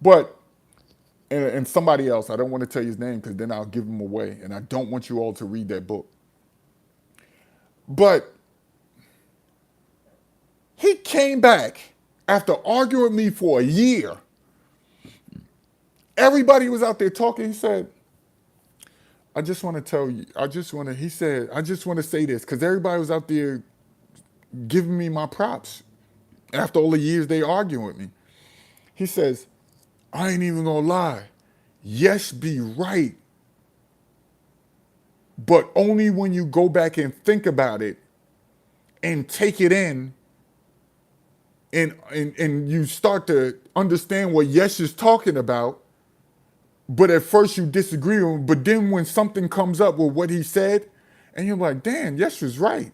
S1: But and somebody else, I don't want to tell you his name because then I'll give him away, and I don't want you all to read that book. But he came back after arguing with me for a year. Everybody was out there talking. He said, "I just want to tell you, he said, I just want to say this because everybody was out there giving me my props after all the years they arguing with me." He says, "I ain't even gonna lie. Yes, be right. But only when you go back and think about it and take it in and you start to understand what Yesh is talking about, but at first you disagree with him, but then when something comes up with what he said, and you're like, damn, Yesh was right."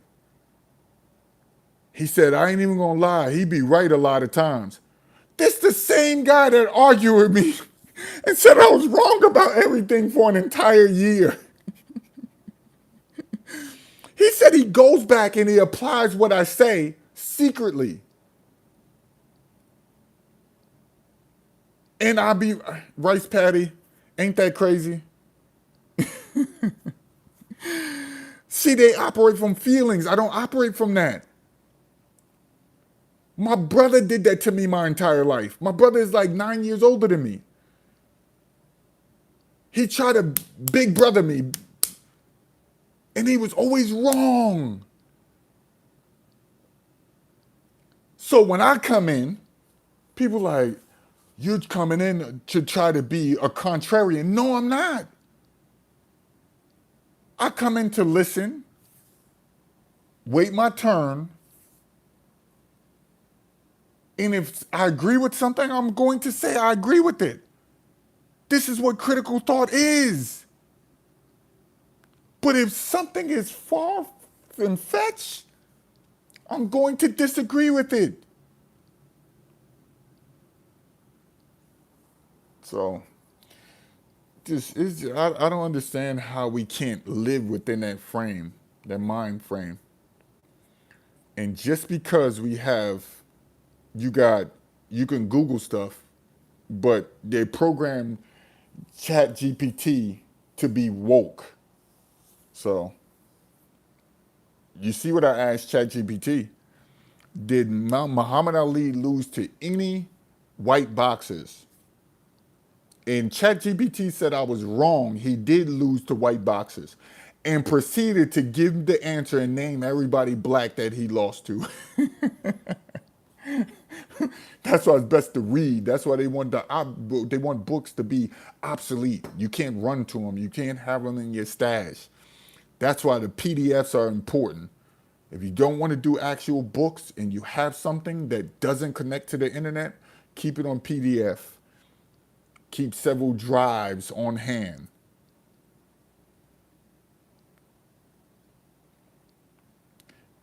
S1: He said, "I ain't even gonna lie, he be right a lot of times." This the same guy that argued with me and said I was wrong about everything for an entire year. He said he goes back and he applies what I say secretly. And I be Rice Patty, ain't that crazy? See, they operate from feelings. I don't operate from that. My brother did that to me my entire life. My brother is like 9 years older than me. He tried to big brother me, and he was always wrong. So when I come in, people like, "You're coming in to try to be a contrarian." No, I'm not. I come in to listen, wait my turn, and if I agree with something, I'm going to say I agree with it. This is what critical thought is. But if something is far and fetched, I'm going to disagree with it. So I don't understand how we can't live within that frame, that mind frame. And just because we have, you got, you can Google stuff, but they program Chat GPT to be woke. So you see what I asked Chat GPT? Did Muhammad Ali lose to any white boxers? And ChatGPT said I was wrong. He did lose to white boxers and proceeded to give the answer and name everybody black that he lost to. That's why it's best to read. That's why they want books to be obsolete. You can't run to them. You can't have them in your stash. That's why the PDFs are important. If you don't want to do actual books and you have something that doesn't connect to the internet, keep it on PDF. Keep several drives on hand.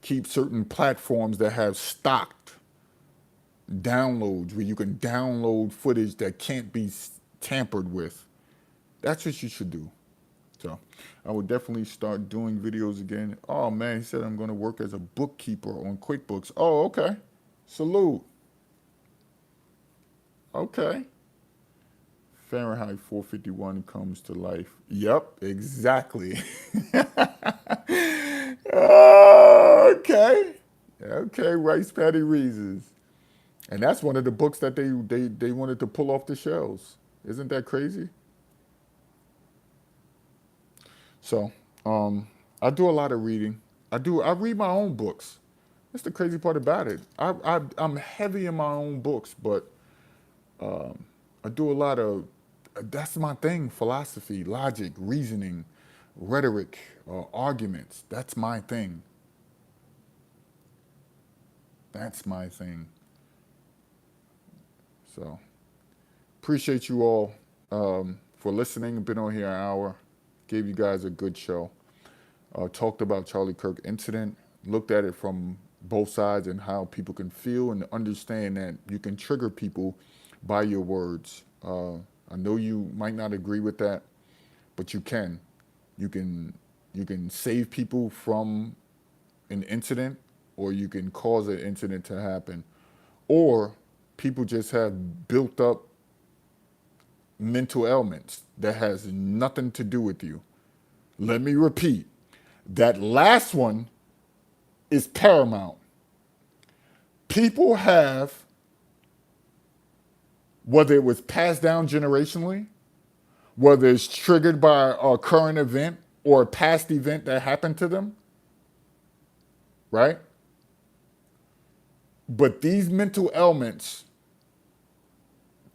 S1: Keep certain platforms that have stocked downloads where you can download footage that can't be tampered with. That's what you should do. So I would definitely start doing videos again. Oh man, he said I'm going to work as a bookkeeper on QuickBooks. Oh, okay. Salute. Okay. Fahrenheit 451 comes to life. Yep, exactly. Okay. Okay, Rice Patty Reasons. And that's one of the books that they wanted to pull off the shelves. Isn't that crazy? So, I do a lot of reading. I read my own books. That's the crazy part about it. I'm heavy in my own books, but I do a lot of, that's my thing, philosophy, logic, reasoning, rhetoric, arguments. That's my thing. That's my thing. So appreciate you all for listening. Been on here an hour. Gave you guys a good show. Talked about Charlie Kirk incident. Looked at it from both sides and how people can feel and understand that you can trigger people by your words. I know you might not agree with that, but you can. You can save people from an incident, or you can cause an incident to happen, or people just have built up mental ailments that has nothing to do with you. Let me repeat, that last one is paramount. People have, whether it was passed down generationally, whether it's triggered by a current event or a past event that happened to them, right? But these mental ailments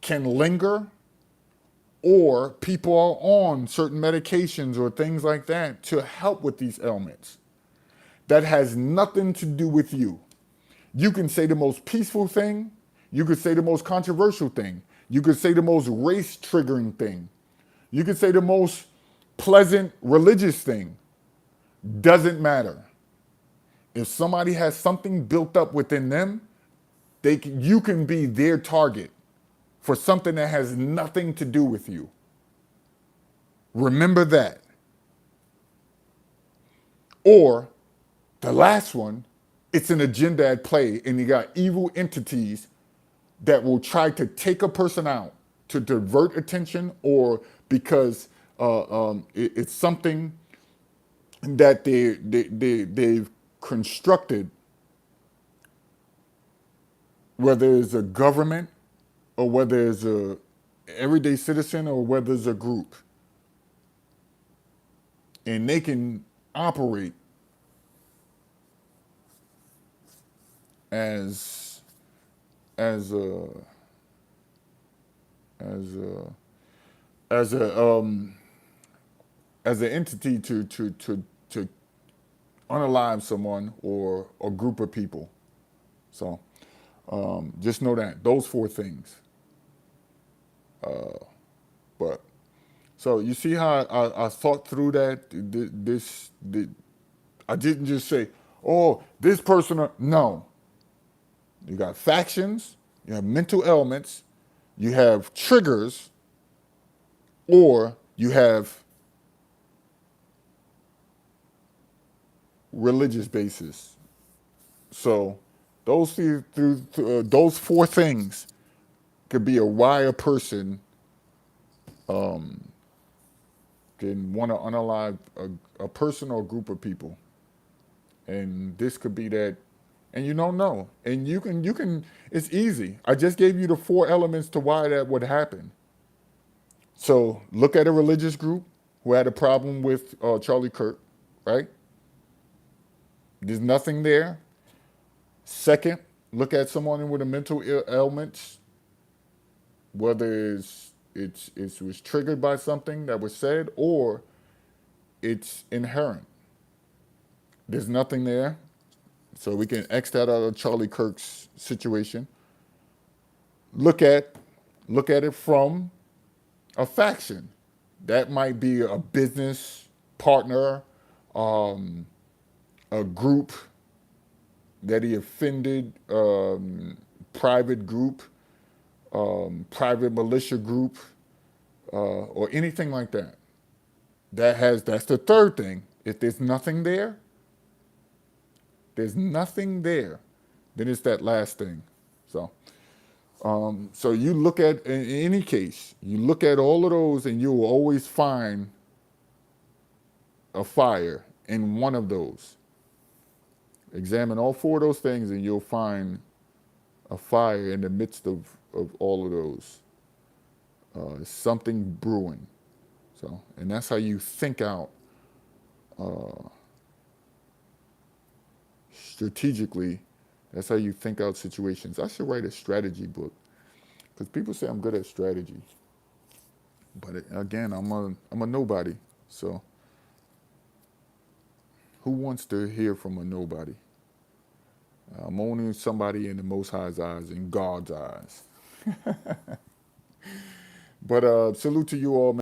S1: can linger, or people are on certain medications or things like that to help with these ailments. That has nothing to do with you. You can say the most peaceful thing. You could say the most controversial thing. You could say the most race triggering thing. You could say the most pleasant religious thing. Doesn't matter. If somebody has something built up within them, you can be their target for something that has nothing to do with you. Remember that. Or the last one, it's an agenda at play, and you got evil entities that will try to take a person out to divert attention, or because it's something that they've constructed, whether it's a government or whether it's a everyday citizen or whether it's a group. And they can operate as as a as a as a as an entity to unalive someone or a group of people. So just know that those four things. But so you see how I thought through that. I didn't just say, "Oh, this person." No, you got factions, you have mental ailments, you have triggers, or you have religious basis. So those four things could be a why a person can want to unalive a person or a group of people, and this could be that, and you don't know, and you can. It's easy. I just gave you the four elements to why that would happen. So look at a religious group who had a problem with Charlie Kirk, right? There's nothing there. Second, look at someone with a mental ailment, whether it was triggered by something that was said or it's inherent. There's nothing there. So we can X that out of Charlie Kirk's situation. Look at it from a faction. That might be a business partner, a group that he offended, private group, private militia group, or anything like that. That's the third thing. If there's nothing there, then it's that last thing. So you look at, in any case, you look at all of those and you will always find a fire in one of those. Examine all four of those things and you'll find a fire in the midst of all of those. Something brewing. So, and that's how you think out strategically. That's how you think out situations. I should write a strategy book because people say I'm good at strategy, but again, I'm a nobody. So, who wants to hear from a nobody? I'm only somebody in the Most High's eyes, in God's eyes. But salute to you all, man.